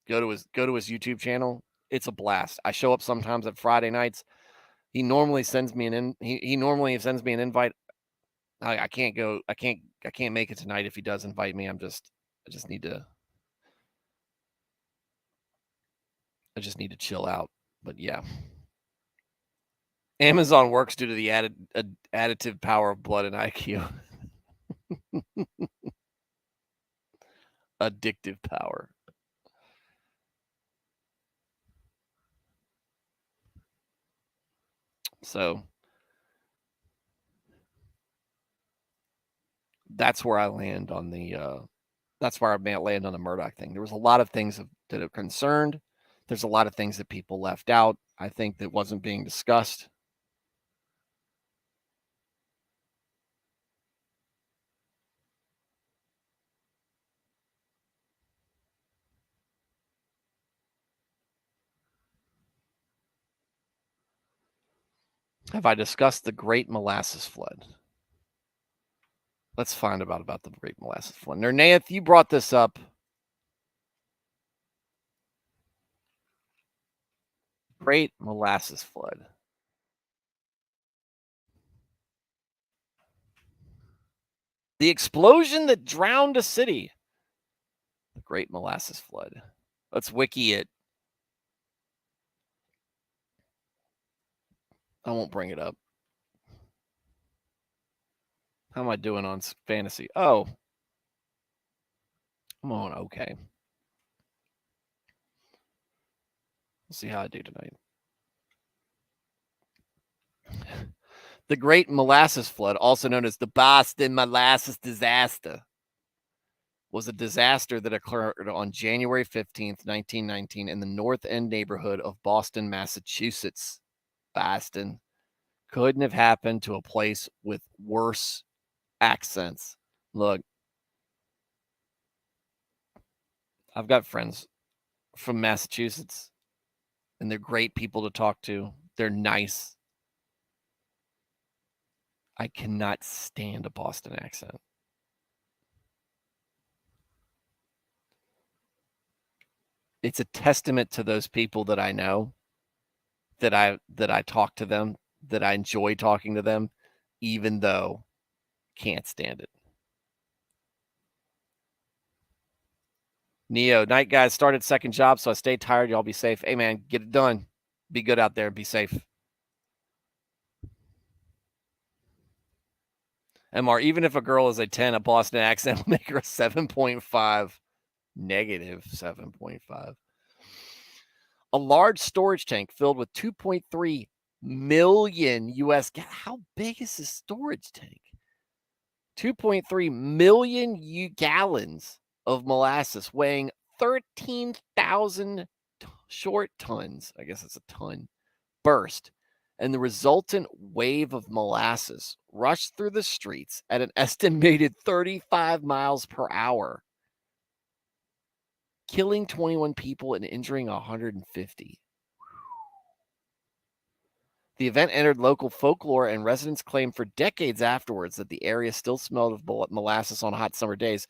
go to his YouTube channel. It's a blast. I show up sometimes at Friday nights. He normally sends me an invite. I can't go. I can't make it tonight if he does invite me. I just need to chill out. But yeah. Amazon works due to the additive power of blood and IQ. Addictive power. So that's where I land on the Murdaugh thing. There was a lot of things that are concerned. There's a lot of things that people left out. I think that wasn't being discussed. Have I discussed the Great Molasses Flood? Let's find out about the Great Molasses Flood. Nernaeth, you brought this up. Great Molasses Flood. The explosion that drowned a city. The Great Molasses Flood. Let's wiki it. I won't bring it up. How am I doing on fantasy? Oh. I'm on okay. We'll see how I do tonight. The Great Molasses Flood, also known as the Boston Molasses Disaster, was a disaster that occurred on January 15th, 1919 in the North End neighborhood of Boston, Massachusetts. Boston. Couldn't have happened to a place with worse accents. Look, I've got friends from Massachusetts, and they're great people to talk to. They're nice. I cannot stand a Boston accent. It's a testament to those people that I know, that I talk to them, that I enjoy talking to them, even though can't stand it. Neo, night guys, started second job, so I stayed tired. Y'all be safe. Hey man, get it done. Be good out there. Be safe. MR, even if a girl is a 10, a Boston accent will make her a 7.5. Negative 7.5. A large storage tank filled with 2.3 million US. How big is this storage tank? 2.3 million gallons of molasses weighing 13,000 short tons. I guess it's a ton. Burst, and the resultant wave of molasses rushed through the streets at an estimated 35 miles per hour, killing 21 people and injuring 150. The event entered local folklore, and residents claimed for decades afterwards that the area still smelled of molasses on hot summer days.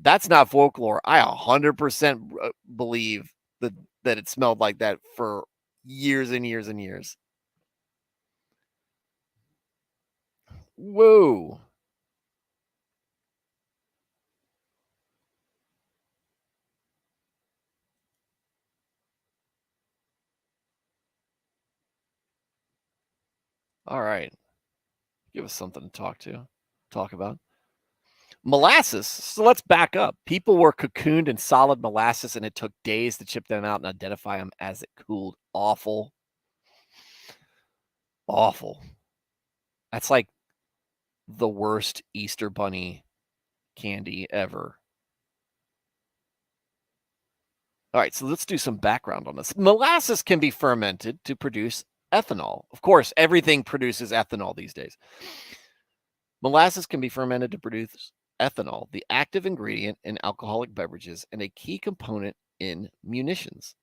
That's not folklore. I 100% believe that it smelled like that for years and years and years. Whoa. All right. Give us something to talk about. Molasses. So let's back up. People were cocooned in solid molasses, and it took days to chip them out and identify them as it cooled. Awful. Awful. That's like the worst Easter Bunny candy ever. All right, so let's do some background on this. Molasses can be fermented to produce ethanol. Of course, everything produces ethanol these days. Molasses can be fermented to produce ethanol, the active ingredient in alcoholic beverages and a key component in munitions.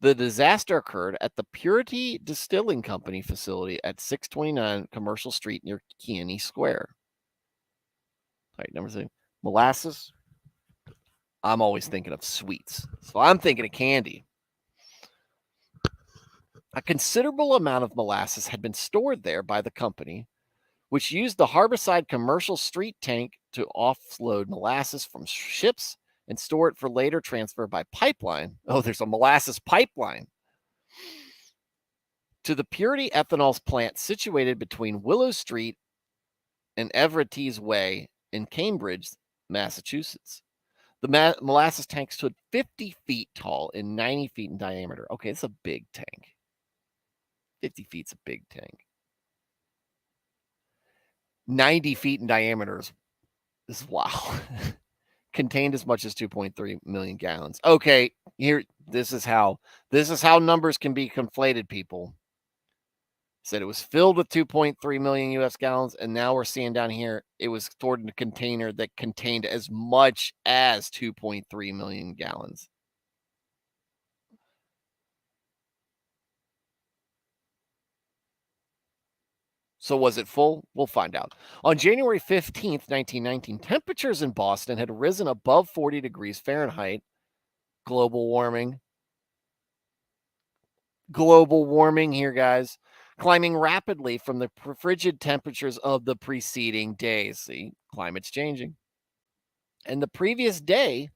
The disaster occurred at the Purity Distilling Company facility at 629 Commercial Street near Kearny Square. All right, number 3, molasses. I'm always thinking of sweets, so I'm thinking of candy. A considerable amount of molasses had been stored there by the company, which used the Harborside Commercial Street tank to offload molasses from ships and store it for later transfer by pipeline. Oh, there's a molasses pipeline to the Purity Ethanol's plant situated between Willow Street and Everett's Way in Cambridge, Massachusetts. The molasses tank stood 50 feet tall and 90 feet in diameter. Okay, it's a big tank. 50 feet's a big tank. 90 feet in diameter is wow. Contained as much as 2.3 million gallons. Okay, here, this is how numbers can be conflated, people. Said it was filled with 2.3 million US gallons, and now we're seeing down here it was stored in a container that contained as much as 2.3 million gallons. So was it full? We'll find out. On January 15th, 1919, temperatures in Boston had risen above 40 degrees Fahrenheit. Global warming. Global warming here, guys. Climbing rapidly from the frigid temperatures of the preceding days. See, climate's changing. And the previous day,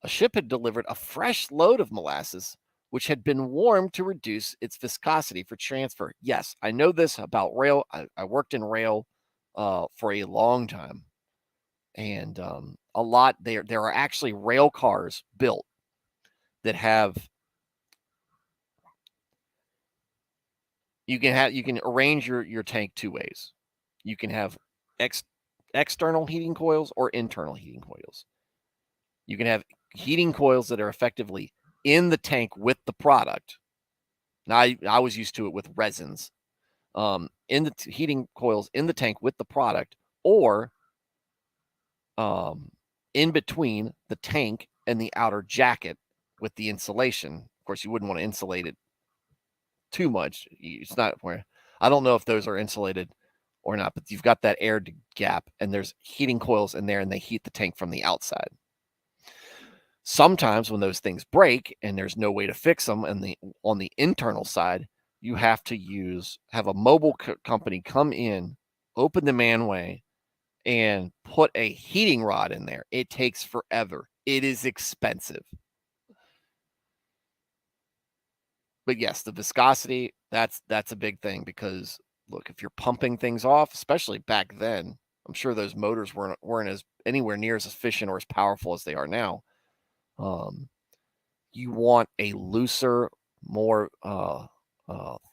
a ship had delivered a fresh load of molasses, which had been warmed to reduce its viscosity for transfer. Yes, I know this about rail. I worked in rail for a long time. And a lot there are actually rail cars built that have you can arrange your tank two ways. You can have external heating coils or internal heating coils. You can have heating coils that are effectively in the tank with the product. Now, I was used to it with resins. In the heating coils in the tank with the product, or in between the tank and the outer jacket with the insulation. Of course, you wouldn't want to insulate it too much. It's not where I don't know if those are insulated or not, but you've got that air gap, and there's heating coils in there, and they heat the tank from the outside. Sometimes when those things break and there's no way to fix them, and on the internal side, you have to have a mobile company come in, open the manway, and put a heating rod in there. It takes forever. It is expensive. But yes, the viscosity, that's a big thing, because look, if you're pumping things off, especially back then, I'm sure those motors weren't as anywhere near as efficient or as powerful as they are now. You want a looser, more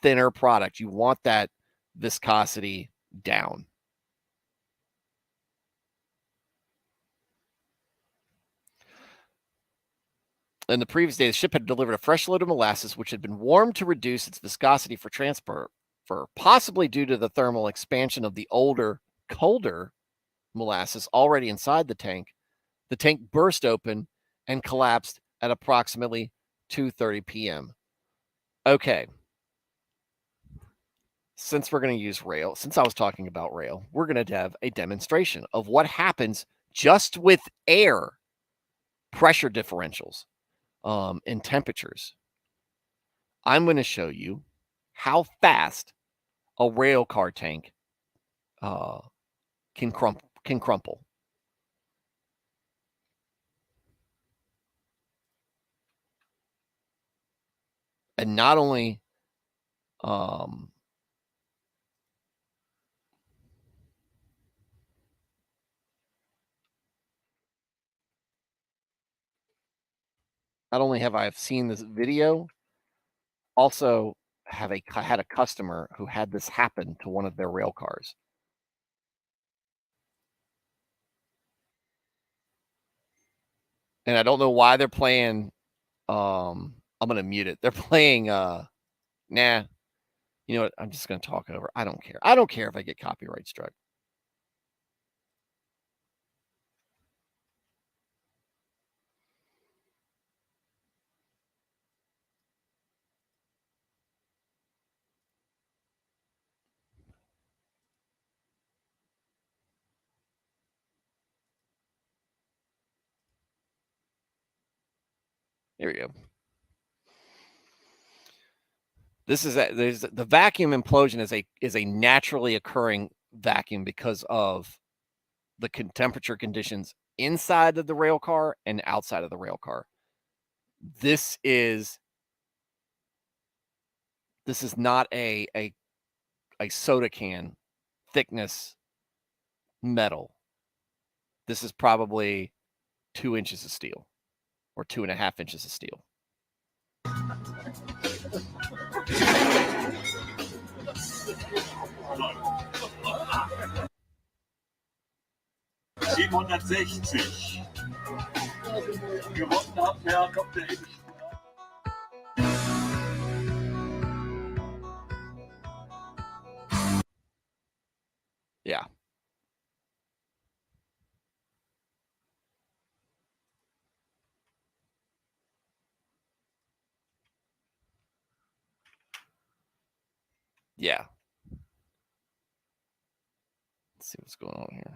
thinner product. You want that viscosity down. In the previous day, the ship had delivered a fresh load of molasses, which had been warmed to reduce its viscosity for transport, possibly due to the thermal expansion of the older, colder molasses already inside the tank. The tank burst open and collapsed at approximately 2:30 p.m. Okay. Since we're going to use rail, since I was talking about rail, we're going to have a demonstration of what happens just with air pressure differentials and temperatures. I'm going to show you how fast a rail car tank can crumple. And not only have I seen this video, also had a customer who had this happen to one of their rail cars. And I don't know why they're playing. I'm gonna mute it. They're playing. Nah. You know what? I'm just gonna talk over. I don't care. I don't care if I get copyright struck. There we go. This is the vacuum implosion is a naturally occurring vacuum because of the temperature conditions inside of the rail car and outside of the rail car. This is not a soda can thickness metal. This is probably 2 inches of steel or 2.5 inches of steel. Gewonnen hat Herr Dr. Yeah. Yeah. Let's see what's going on here.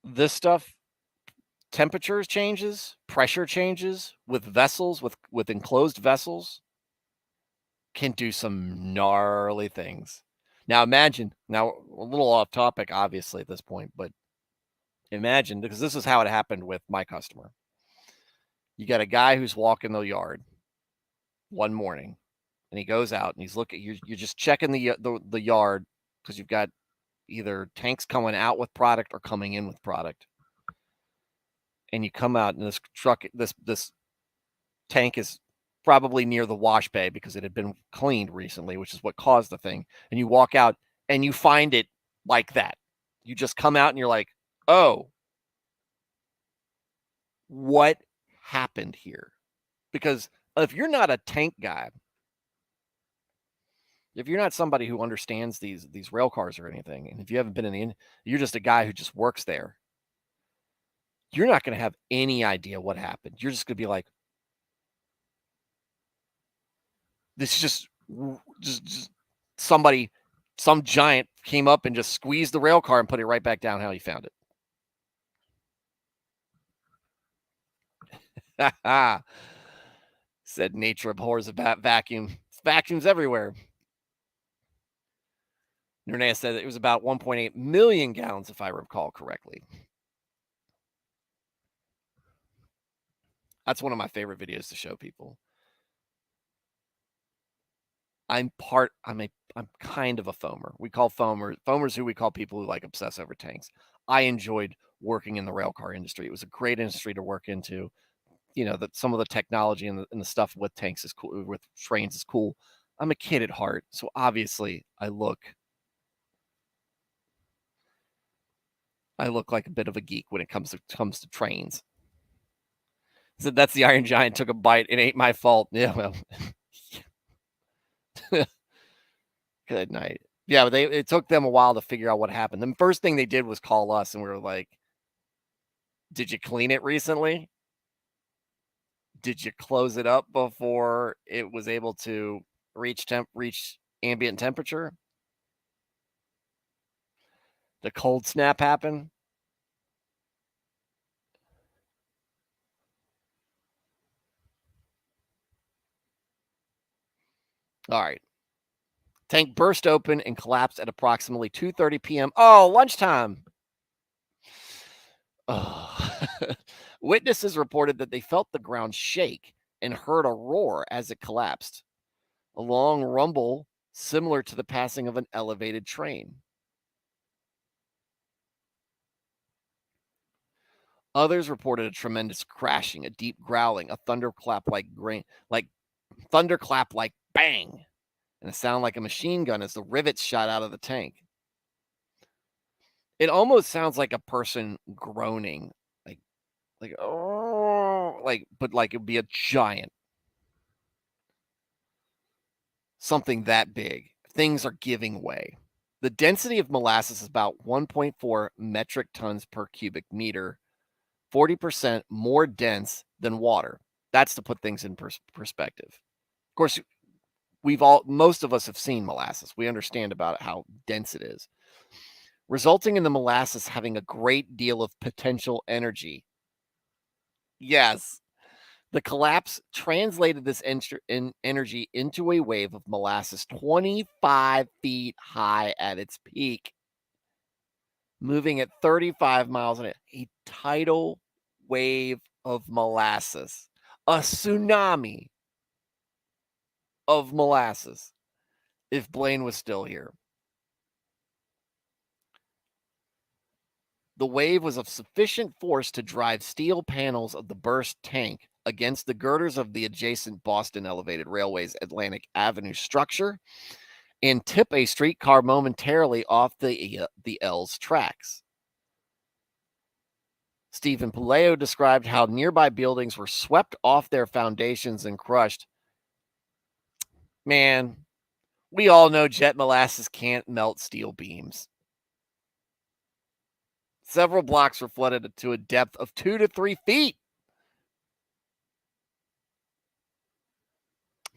This stuff, temperatures changes, pressure changes with vessels, with enclosed vessels, can do some gnarly things. Now imagine, now a little off topic, obviously, at this point, but imagine, because this is how it happened with my customer. You got a guy who's walking the yard one morning, and he goes out and he's looking. You're just checking the yard because you've got either tanks coming out with product or coming in with product. And you come out, and this truck, this tank is probably near the wash bay because it had been cleaned recently, which is what caused the thing. And you walk out and you find it like that. You just come out and you're like, oh, what happened here. Because if you're not a tank guy, if you're not somebody who understands these rail cars or anything, and if you haven't been you're just a guy who just works there, you're not going to have any idea what happened. You're just going to be like, this is just somebody, some giant came up and just squeezed the rail car and put it right back down how he found it. Said nature abhors a vacuum. It's vacuums everywhere. Murdaugh said it was about 1.8 million gallons, if I recall correctly. That's one of my favorite videos to show people. I'm kind of a foamer. We call foamers who we call people who like obsess over tanks. I enjoyed working in the railcar industry. It was a great industry to work into. You know, that some of the technology and the stuff with tanks is cool, with trains is cool. I'm a kid at heart, so obviously I look like a bit of a geek when it comes to trains. So that's the Iron Giant took a bite. It ain't my fault. Yeah, well. Good night. Yeah, but it took them a while to figure out what happened. The first thing they did was call us, and we were like, "Did you clean it recently? Did you close it up before it was able to reach ambient temperature? The cold snap happened." All right. Tank burst open and collapsed at approximately 2:30 p.m. Oh, lunchtime. Oh. Witnesses reported that they felt the ground shake and heard a roar as it collapsed. A long rumble similar to the passing of an elevated train. Others reported a tremendous crashing, a deep growling, a thunderclap like bang, and a sound like a machine gun as the rivets shot out of the tank. It almost sounds like a person groaning, like oh, but like it'd be a giant, something that big. Things are giving way. The density of molasses is about 1.4 metric tons per cubic meter, 40% more dense than water. That's to put things in perspective. Of course, most of us have seen molasses. We understand about how dense it is, resulting in the molasses having a great deal of potential energy. Yes. The collapse translated this energy into a wave of molasses 25 feet high at its peak, moving at 35 miles an hour. A tidal wave of molasses, a tsunami of molasses, if Blaine was still here. The wave was of sufficient force to drive steel panels of the burst tank against the girders of the adjacent Boston Elevated Railway's Atlantic Avenue structure and tip a streetcar momentarily off the L's tracks. Stephen Puleo described how nearby buildings were swept off their foundations and crushed. Man, we all know jet molasses can't melt steel beams. Several blocks were flooded to a depth of 2 to 3 feet.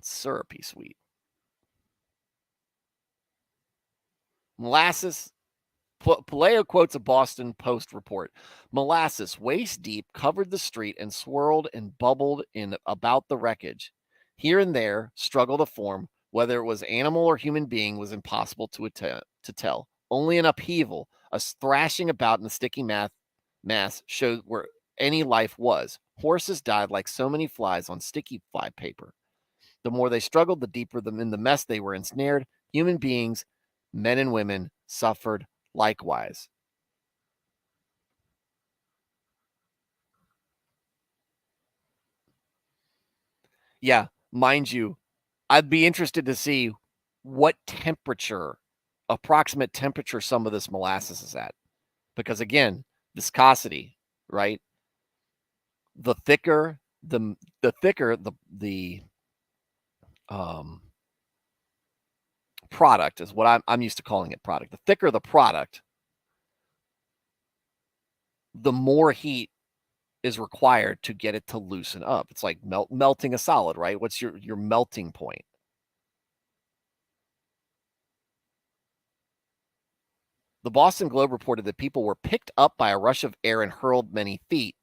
Syrupy sweet. Molasses. Puleo quotes a Boston Post report. Molasses, waist deep, covered the street and swirled and bubbled in about the wreckage. Here and there, struggle to form. Whether it was animal or human being was impossible to tell. Only an upheaval, a thrashing about in the sticky mass showed where any life was. Horses died like so many flies on sticky fly paper. The more they struggled, the deeper in the mess they were ensnared. Human beings, men and women, suffered likewise. Yeah, mind you, I'd be interested to see what approximate temperature some of this molasses is at. Because again, viscosity, right? The thicker the um, product is what I'm used to calling it product. The thicker the product, the more heat is required to get it to loosen up. It's like melting a solid, right? What's your melting point? The Boston Globe reported that people were picked up by a rush of air and hurled many feet.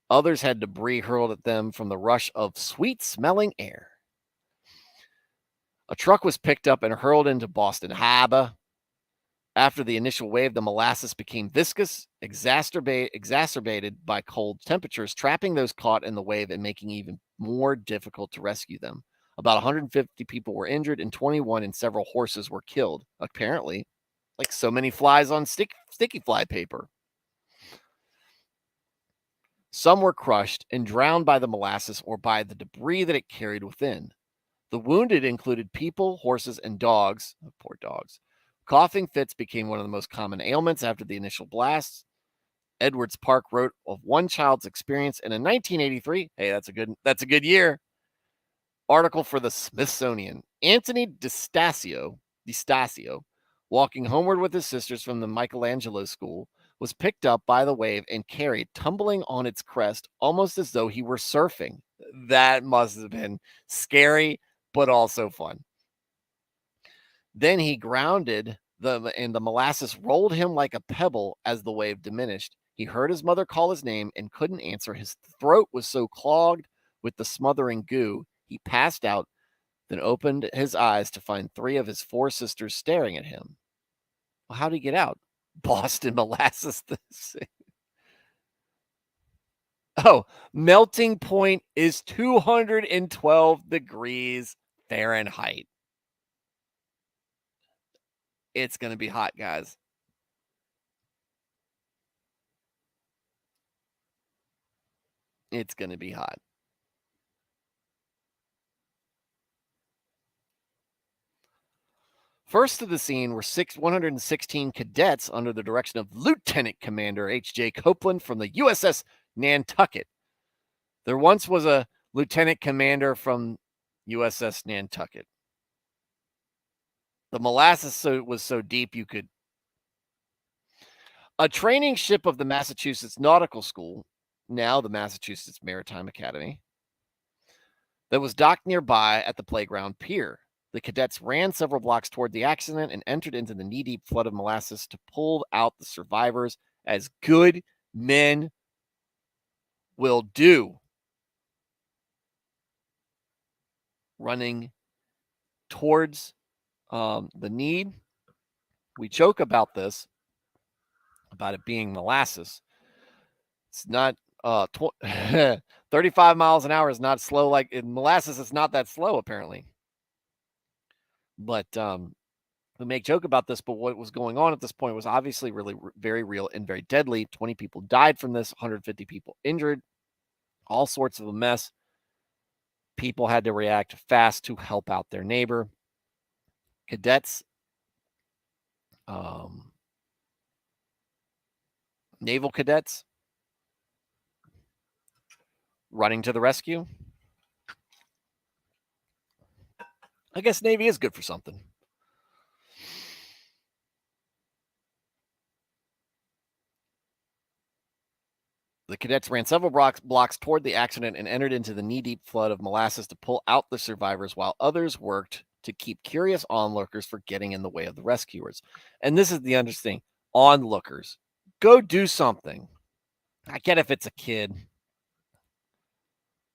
Others had debris hurled at them from the rush of sweet-smelling air. A truck was picked up and hurled into Boston Harbor. After the initial wave, the molasses became viscous, exacerbated by cold temperatures, trapping those caught in the wave and making it even more difficult to rescue them. About 150 people were injured, and 21 and several horses were killed. Apparently, like so many flies on sticky fly paper. Some were crushed and drowned by the molasses or by the debris that it carried within. The wounded included people, horses, and dogs. Oh, poor dogs. Coughing fits became one of the most common ailments after the initial blasts. Edwards Park wrote of one child's experience in a 1983. Hey, that's a good year. Article for the Smithsonian. Anthony DiStasio, walking homeward with his sisters from the Michelangelo School, was picked up by the wave and carried, tumbling on its crest, almost as though he were surfing. That must have been scary, but also fun. Then he grounded and the molasses rolled him like a pebble as the wave diminished. He heard his mother call his name and couldn't answer. His throat was so clogged with the smothering goo, he passed out, then opened his eyes to find 3 of his 4 sisters staring at him. Well, how'd he get out? Boston molasses. Oh, melting point is 212 degrees Fahrenheit. It's going to be hot, guys. It's going to be hot. First to the scene were 116 cadets under the direction of Lieutenant Commander H.J. Copeland from the USS Nantucket. There once was a lieutenant commander from USS Nantucket. The molasses was so deep you could. A training ship of the Massachusetts Nautical School, now the Massachusetts Maritime Academy, that was docked nearby at the playground pier. The cadets ran several blocks toward the accident and entered into the knee-deep flood of molasses to pull out the survivors, as good men will do. Running towards the need. We joke about this, about it being molasses. It's not 35 miles an hour is not slow. Like in molasses, it's not that slow, apparently. But we make joke about this, but what was going on at this point was obviously really very real and very deadly. 20 people died from this, 150 people injured, all sorts of a mess. People had to react fast to help out their neighbor. Cadets, naval cadets, running to the rescue. I guess Navy is good for something. The cadets ran several blocks toward the accident and entered into the knee-deep flood of molasses to pull out the survivors, while others worked to keep curious onlookers from getting in the way of the rescuers. And this is the interesting onlookers. Go do something. I get if it's a kid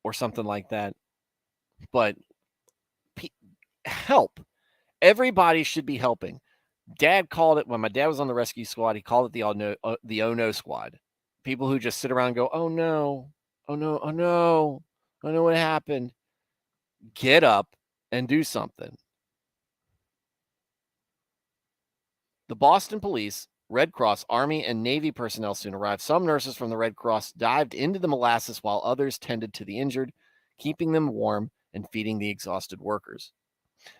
or something like that, but help. Everybody should be helping. Dad called it, when my dad was on the rescue squad, he called it the Oh No squad. People who just sit around and go, oh no, oh no, oh no, oh no, what happened? Get up and do something. The Boston Police, Red Cross, Army, and Navy personnel soon arrived. Some nurses from the Red Cross dived into the molasses while others tended to the injured, keeping them warm and feeding the exhausted workers.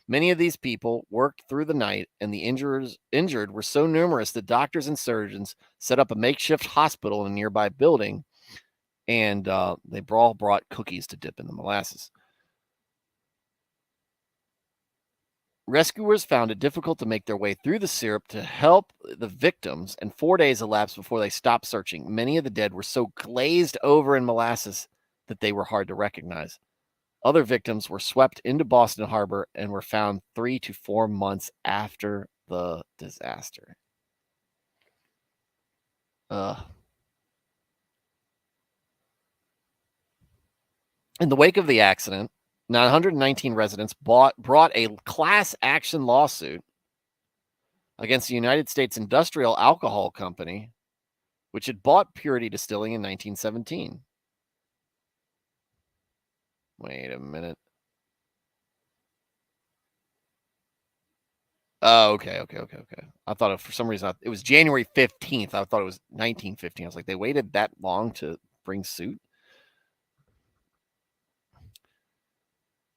Many of these people worked through the night, and the injured were so numerous that doctors and surgeons set up a makeshift hospital in a nearby building and they all brought cookies to dip in the molasses. Rescuers found it difficult to make their way through the syrup to help the victims, and 4 days elapsed before they stopped searching. Many of the dead were so glazed over in molasses that they were hard to recognize. Other victims were swept into Boston Harbor and were found 3 to 4 months after the disaster. In the wake of the accident, 919 residents brought a class action lawsuit against the United States Industrial Alcohol Company, which had bought Purity Distilling in 1917. Wait a minute. Oh, okay. I thought for some reason it was January 15th. I thought it was 1915. I was like, they waited that long to bring suit?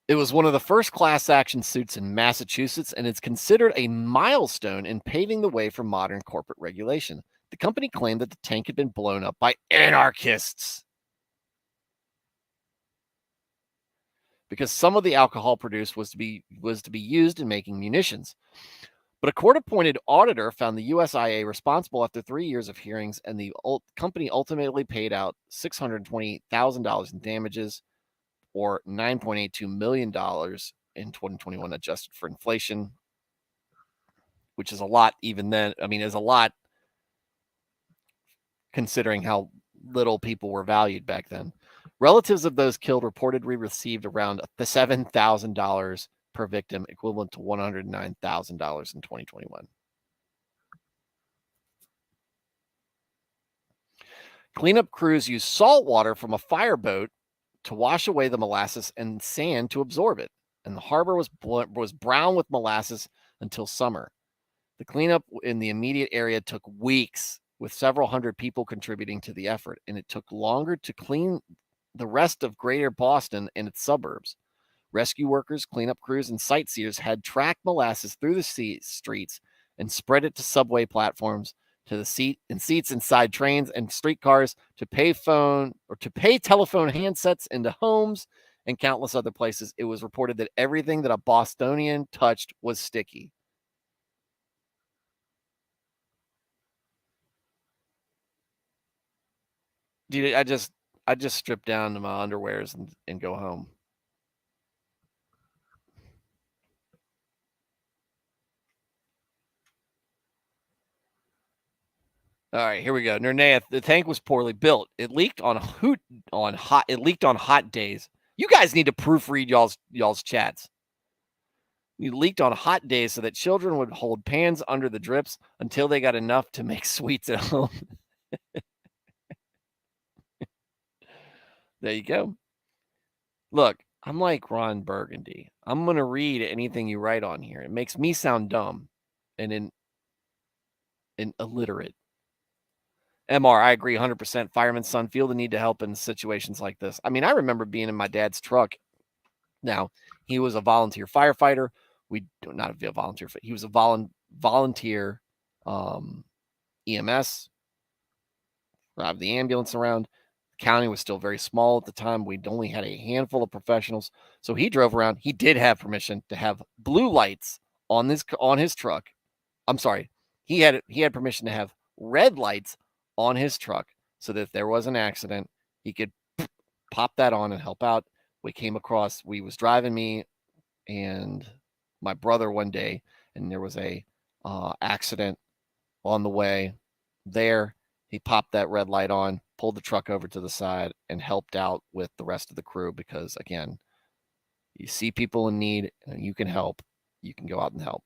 It was one of the first class action suits in Massachusetts, and it's considered a milestone in paving the way for modern corporate regulation. The company claimed that the tank had been blown up by anarchists because some of the alcohol produced was to be used in making munitions. But a court-appointed auditor found the USIA responsible after 3 years of hearings, and the company ultimately paid out $620,000 in damages, or $9.82 million in 2021, adjusted for inflation, which is a lot even then. I mean, is a lot considering how little people were valued back then. Relatives of those killed reportedly received around $7,000 per victim, equivalent to $109,000 in 2021. Cleanup crews used salt water from a fireboat to wash away the molasses and sand to absorb it, and the harbor was brown with molasses until summer. The cleanup in the immediate area took weeks, with several hundred people contributing to the effort, and it took longer to clean the rest of greater Boston and its suburbs. Rescue workers, cleanup crews, and sightseers had tracked molasses through the streets and spread it to subway platforms, to the seats inside trains and streetcars, to pay telephone handsets into homes, and countless other places. It was reported that everything that a Bostonian touched was sticky. Dude, I just strip down to my underwears and go home. All right, here we go. Murdaugh, the tank was poorly built. It leaked on hot days. You guys need to proofread y'all's chats. It leaked on hot days so that children would hold pans under the drips until they got enough to make sweets at home. There you go. Look, I'm like Ron Burgundy. I'm going to read anything you write on here. It makes me sound dumb and illiterate. MR, I agree 100%. Fireman's son feel the need to help in situations like this. I mean, I remember being in my dad's truck. Now, he was a volunteer firefighter. Not a volunteer, but he was a volunteer EMS. Drive the ambulance around. The county was still very small at the time. We'd only had a handful of professionals. So he drove around. He did have permission to have blue lights on his truck. I'm sorry. He had permission to have red lights on his truck so that if there was an accident, he could pop that on and help out. We was driving me and my brother one day, and there was a accident on the way there. He popped that red light on, pulled the truck over to the side, and helped out with the rest of the crew because, again, you see people in need and you can help. You can go out and help.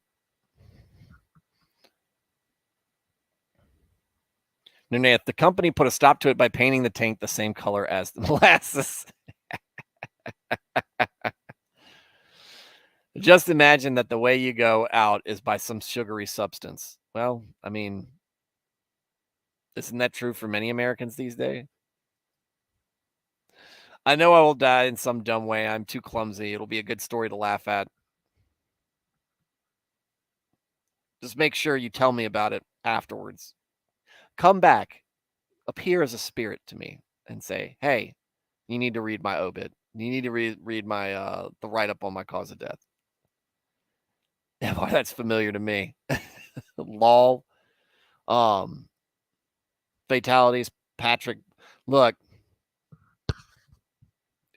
Murdaugh, the company put a stop to it by painting the tank the same color as the molasses. Just imagine that the way you go out is by some sugary substance. Well, I mean, isn't that true for many Americans these days? I know I will die in some dumb way. I'm too clumsy. It'll be a good story to laugh at. Just make sure you tell me about it afterwards. Come back. Appear as a spirit to me. and say, hey, you need to read my obit. You need to read my the write-up on my cause of death. Yeah, boy, that's familiar to me. Lol. Fatalities, Patrick. Look,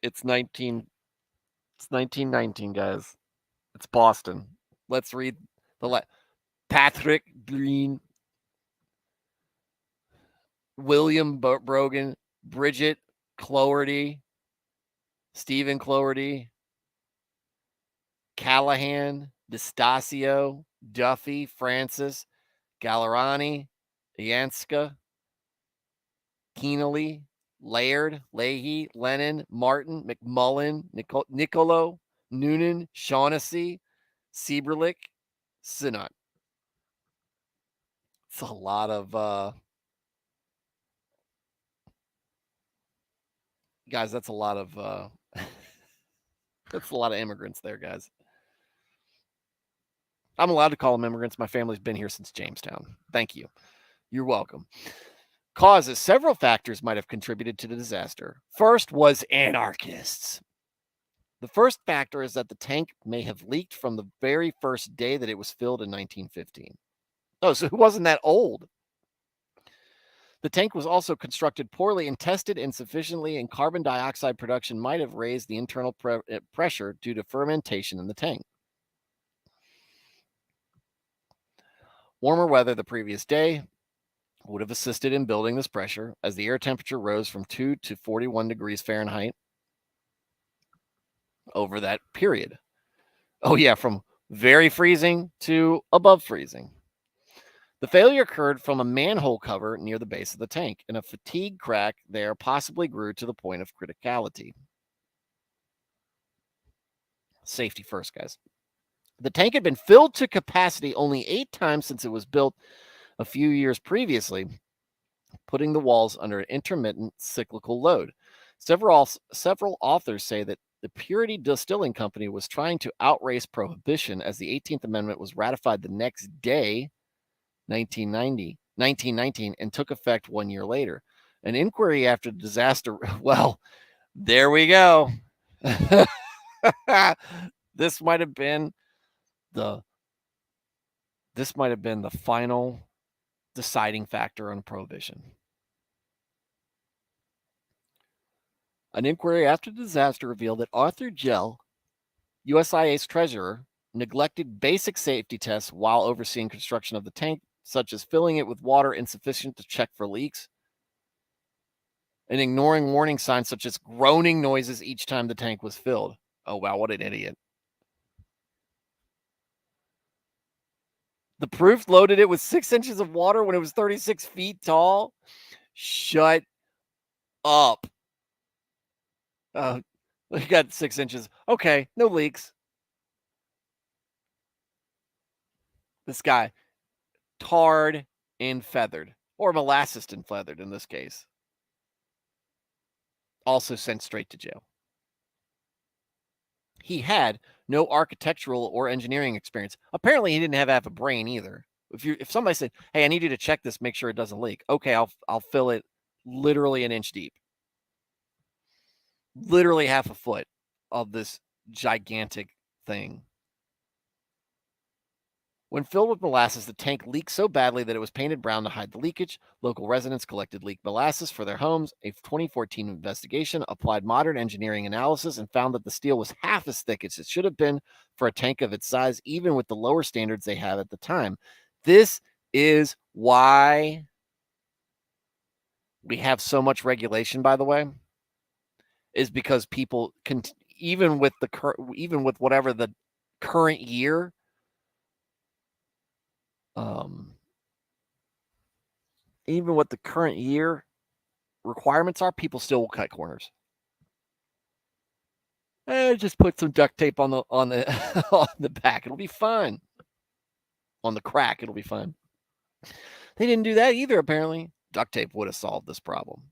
it's 1919, guys. It's Boston. Let's read the Patrick Green, William Brogan, Bridget Cloherty, Stephen Cloherty, Callahan, DeStasio, Duffy, Francis, Gallerani, Yanska, Keenely, Laird, Leahy, Lennon, Martin, McMullen, Nicolo, Noonan, Shaughnessy, Sieberlich, Sinnott. It's a lot of guys. That's a lot of that's a lot of immigrants there, guys. I'm allowed to call them immigrants. My family's been here since Jamestown. Thank you. You're welcome. Causes. Several factors might have contributed to the disaster. First was anarchists. The first factor is that the tank may have leaked from the very first day that it was filled in 1915. Oh, so it wasn't that old. The tank was also constructed poorly and tested insufficiently, and carbon dioxide production might have raised the internal pressure due to fermentation in the tank. Warmer weather the previous day would have assisted in building this pressure, as the air temperature rose from 2 to 41 degrees Fahrenheit over that period. Oh, yeah, from very freezing to above freezing. The failure occurred from a manhole cover near the base of the tank, and a fatigue crack there possibly grew to the point of criticality. Safety first, guys. The tank had been filled to capacity only 8 times since it was built a few years previously, putting the walls under an intermittent cyclical load. Several authors say that the Purity Distilling Company was trying to outrace prohibition, as the 18th Amendment was ratified the next day, 1919, and took effect 1 year later. An inquiry after the disaster, well, there we go. This might have been the final deciding factor on prohibition. An inquiry after the disaster revealed that Arthur Gell, USIA's treasurer, neglected basic safety tests while overseeing construction of the tank, such as filling it with water insufficient to check for leaks and ignoring warning signs such as groaning noises each time the tank was filled. Oh, wow, what an idiot. The proof loaded it with 6 inches of water when it was 36 feet tall. Shut up. We got 6 inches. Okay, no leaks. This guy, tarred and feathered, or molasses and feathered in this case. Also sent straight to jail. He had no architectural or engineering experience. Apparently, he didn't have half a brain either. If somebody said, "Hey, I need you to check this, make sure it doesn't leak," okay, I'll fill it literally an inch deep, literally half a foot of this gigantic thing. When filled with molasses, the tank leaked so badly that it was painted brown to hide the leakage. Local residents collected leaked molasses for their homes. A 2014 investigation applied modern engineering analysis and found that the steel was half as thick as it should have been for a tank of its size, even with the lower standards they had at the time. This is why we have so much regulation, by the way, is because people can, even with whatever the current year, even what the current year requirements are, people still will cut corners. Just put some duct tape on the on the back. It'll be fine. On the crack, it'll be fine. They didn't do that either, apparently. Duct tape would have solved this problem.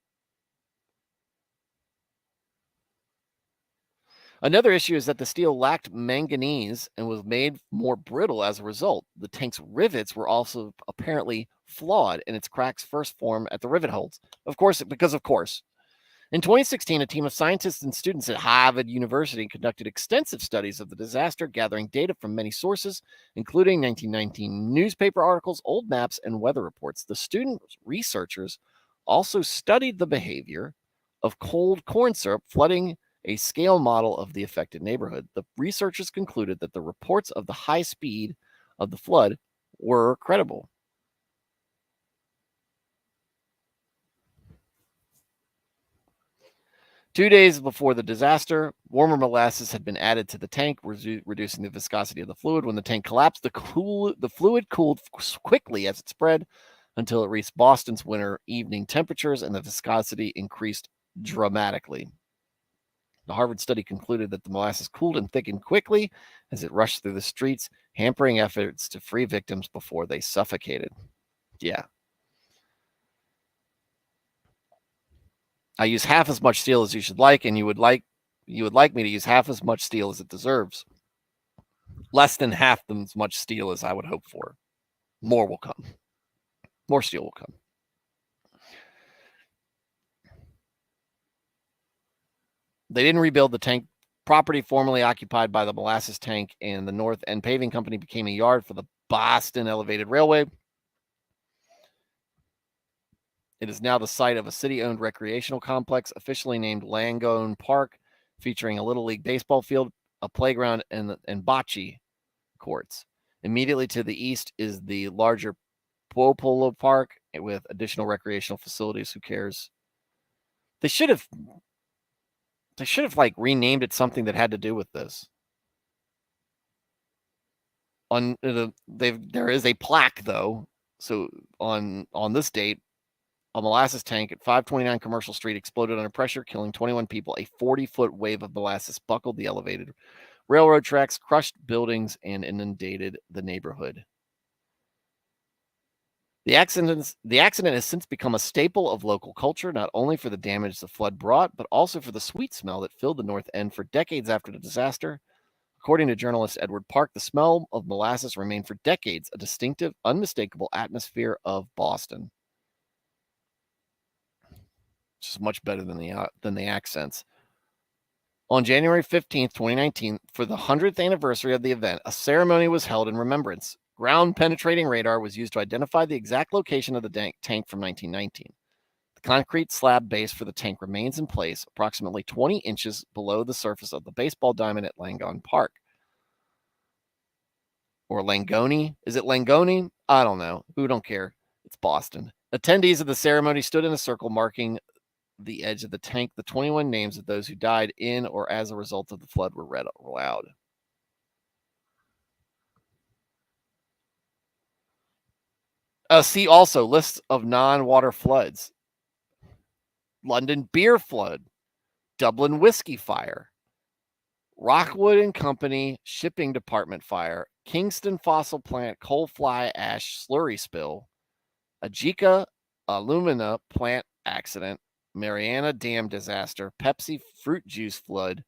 Another issue is that the steel lacked manganese and was made more brittle as a result. The tank's rivets were also apparently flawed, and its cracks first formed at the rivet holes. Of course. In 2016, a team of scientists and students at Harvard University conducted extensive studies of the disaster, gathering data from many sources, including 1919 newspaper articles, old maps, and weather reports. The student researchers also studied the behavior of cold corn syrup flooding a scale model of the affected neighborhood. The researchers concluded that the reports of the high speed of the flood were credible. Two days before the disaster, warmer molasses had been added to the tank, reducing the viscosity of the fluid. When the tank collapsed, the fluid cooled quickly as it spread until it reached Boston's winter evening temperatures, and the viscosity increased dramatically. The Harvard study concluded that the molasses cooled and thickened quickly as it rushed through the streets, hampering efforts to free victims before they suffocated. Yeah. I use half as much steel as you should like, and you would like me to use half as much steel as it deserves. Less than half as much steel as I would hope for. More will come. More steel will come. They didn't rebuild the tank. Property formerly occupied by the molasses tank and the North End Paving Company became a yard for the Boston Elevated Railway. It is now the site of a city-owned recreational complex, officially named Langone Park, featuring a Little League baseball field, a playground, and bocce courts. Immediately to the east is the larger Polo Park with additional recreational facilities. Who cares? They should have like renamed it something that had to do with this. There is a plaque though. So on this date, a molasses tank at 529 Commercial Street exploded under pressure, killing 21 people. A 40-foot wave of molasses buckled the elevated railroad tracks, crushed buildings, and inundated the neighborhood. The accident has since become a staple of local culture, not only for the damage the flood brought, but also for the sweet smell that filled the North End for decades after the disaster. According to journalist Edward Park, the smell of molasses remained for decades a distinctive, unmistakable atmosphere of Boston. Which is much better than the accents. On January 15th, 2019, for the 100th anniversary of the event, a ceremony was held in remembrance. Ground-penetrating radar was used to identify the exact location of the tank from 1919. The concrete slab base for the tank remains in place, approximately 20 inches below the surface of the baseball diamond at Langone Park. Or Langone? Is it Langone? I don't know. Who don't care? It's Boston. Attendees of the ceremony stood in a circle marking the edge of the tank. The 21 names of those who died in or as a result of the flood were read aloud. See also lists of non-water floods. London beer flood, Dublin whiskey fire, Rockwood and Company shipping department fire, Kingston fossil plant coal fly ash slurry spill, Ajika alumina plant accident, Mariana Dam disaster, Pepsi fruit juice flood,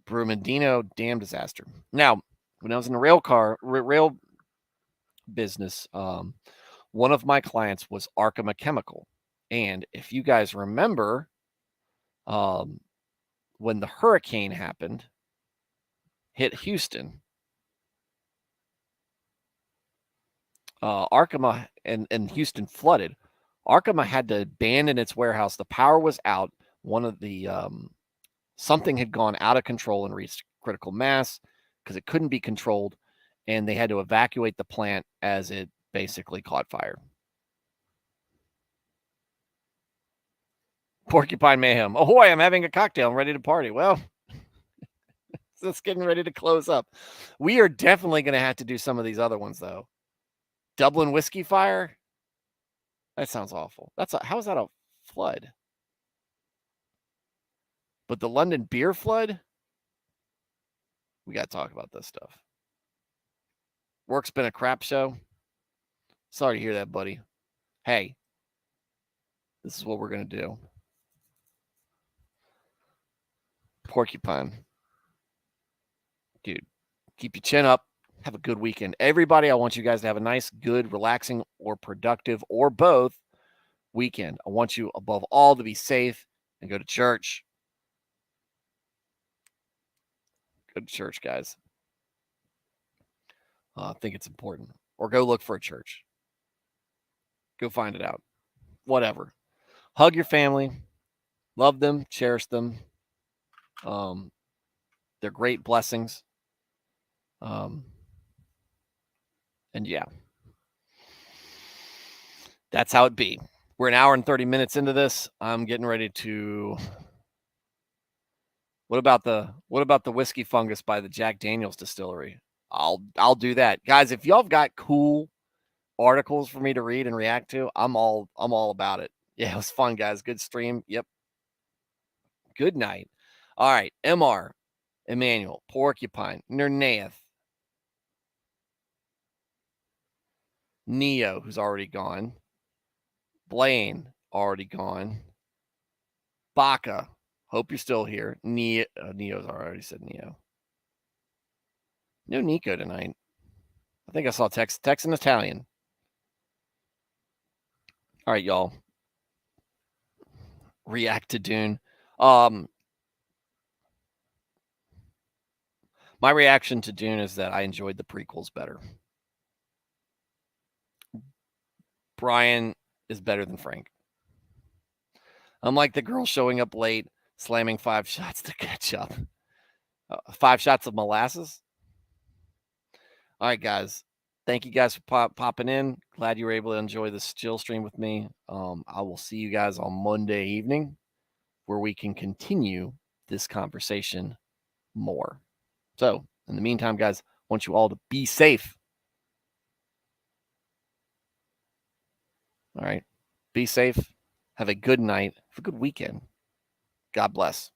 Brumadinho Dam disaster. Now, when I was in the rail business, one of my clients was Arkema Chemical. And if you guys remember, when the hurricane happened, hit Houston, Arkema and Houston flooded. Arkema had to abandon its warehouse. The power was out. One of the something had gone out of control and reached critical mass because it couldn't be controlled, and they had to evacuate the plant as it basically caught fire. Porcupine Mayhem. Ahoy, I'm having a cocktail. I'm ready to party. Well, it's getting ready to close up. We are definitely going to have to do some of these other ones, though. Dublin whiskey fire? That sounds awful. How is that a flood? But the London beer flood? We got to talk about this stuff. Work's been a crap show. Sorry to hear that, buddy. Hey, this is what we're going to do. Porcupine. Dude, keep your chin up. Have a good weekend. Everybody, I want you guys to have a nice, good, relaxing, or productive, or both weekend. I want you, above all, to be safe and go to church. Go to church, guys. I think it's important. Or go look for a church. Go find it out. Whatever. Hug your family. Love them. Cherish them. They're great blessings. And yeah, that's how it be. We're an hour and 30 minutes into this. I'm getting ready to. What about the whiskey fungus by the Jack Daniels distillery? I'll do that. Guys, if y'all have got cool articles for me to read and react to, I'm all about it. Yeah, it was fun, guys. Good stream. Yep. Good night. All right. MR, Emmanuel, Porcupine, Nernaeth, Neo, who's already gone. Blaine, already gone. Baca, hope you're still here. Neo's already said Neo. No Nico tonight. I think I saw text in Italian. All right, y'all. React to Dune. My reaction to Dune is that I enjoyed the prequels better. Brian is better than Frank. Unlike the girl showing up late, slamming 5 shots to catch up. 5 shots of molasses? All right, guys. Thank you guys for popping in. Glad you were able to enjoy this chill stream with me. I will see you guys on Monday evening where we can continue this conversation more. So, in the meantime, guys, I want you all to be safe. All right. Be safe. Have a good night. Have a good weekend. God bless.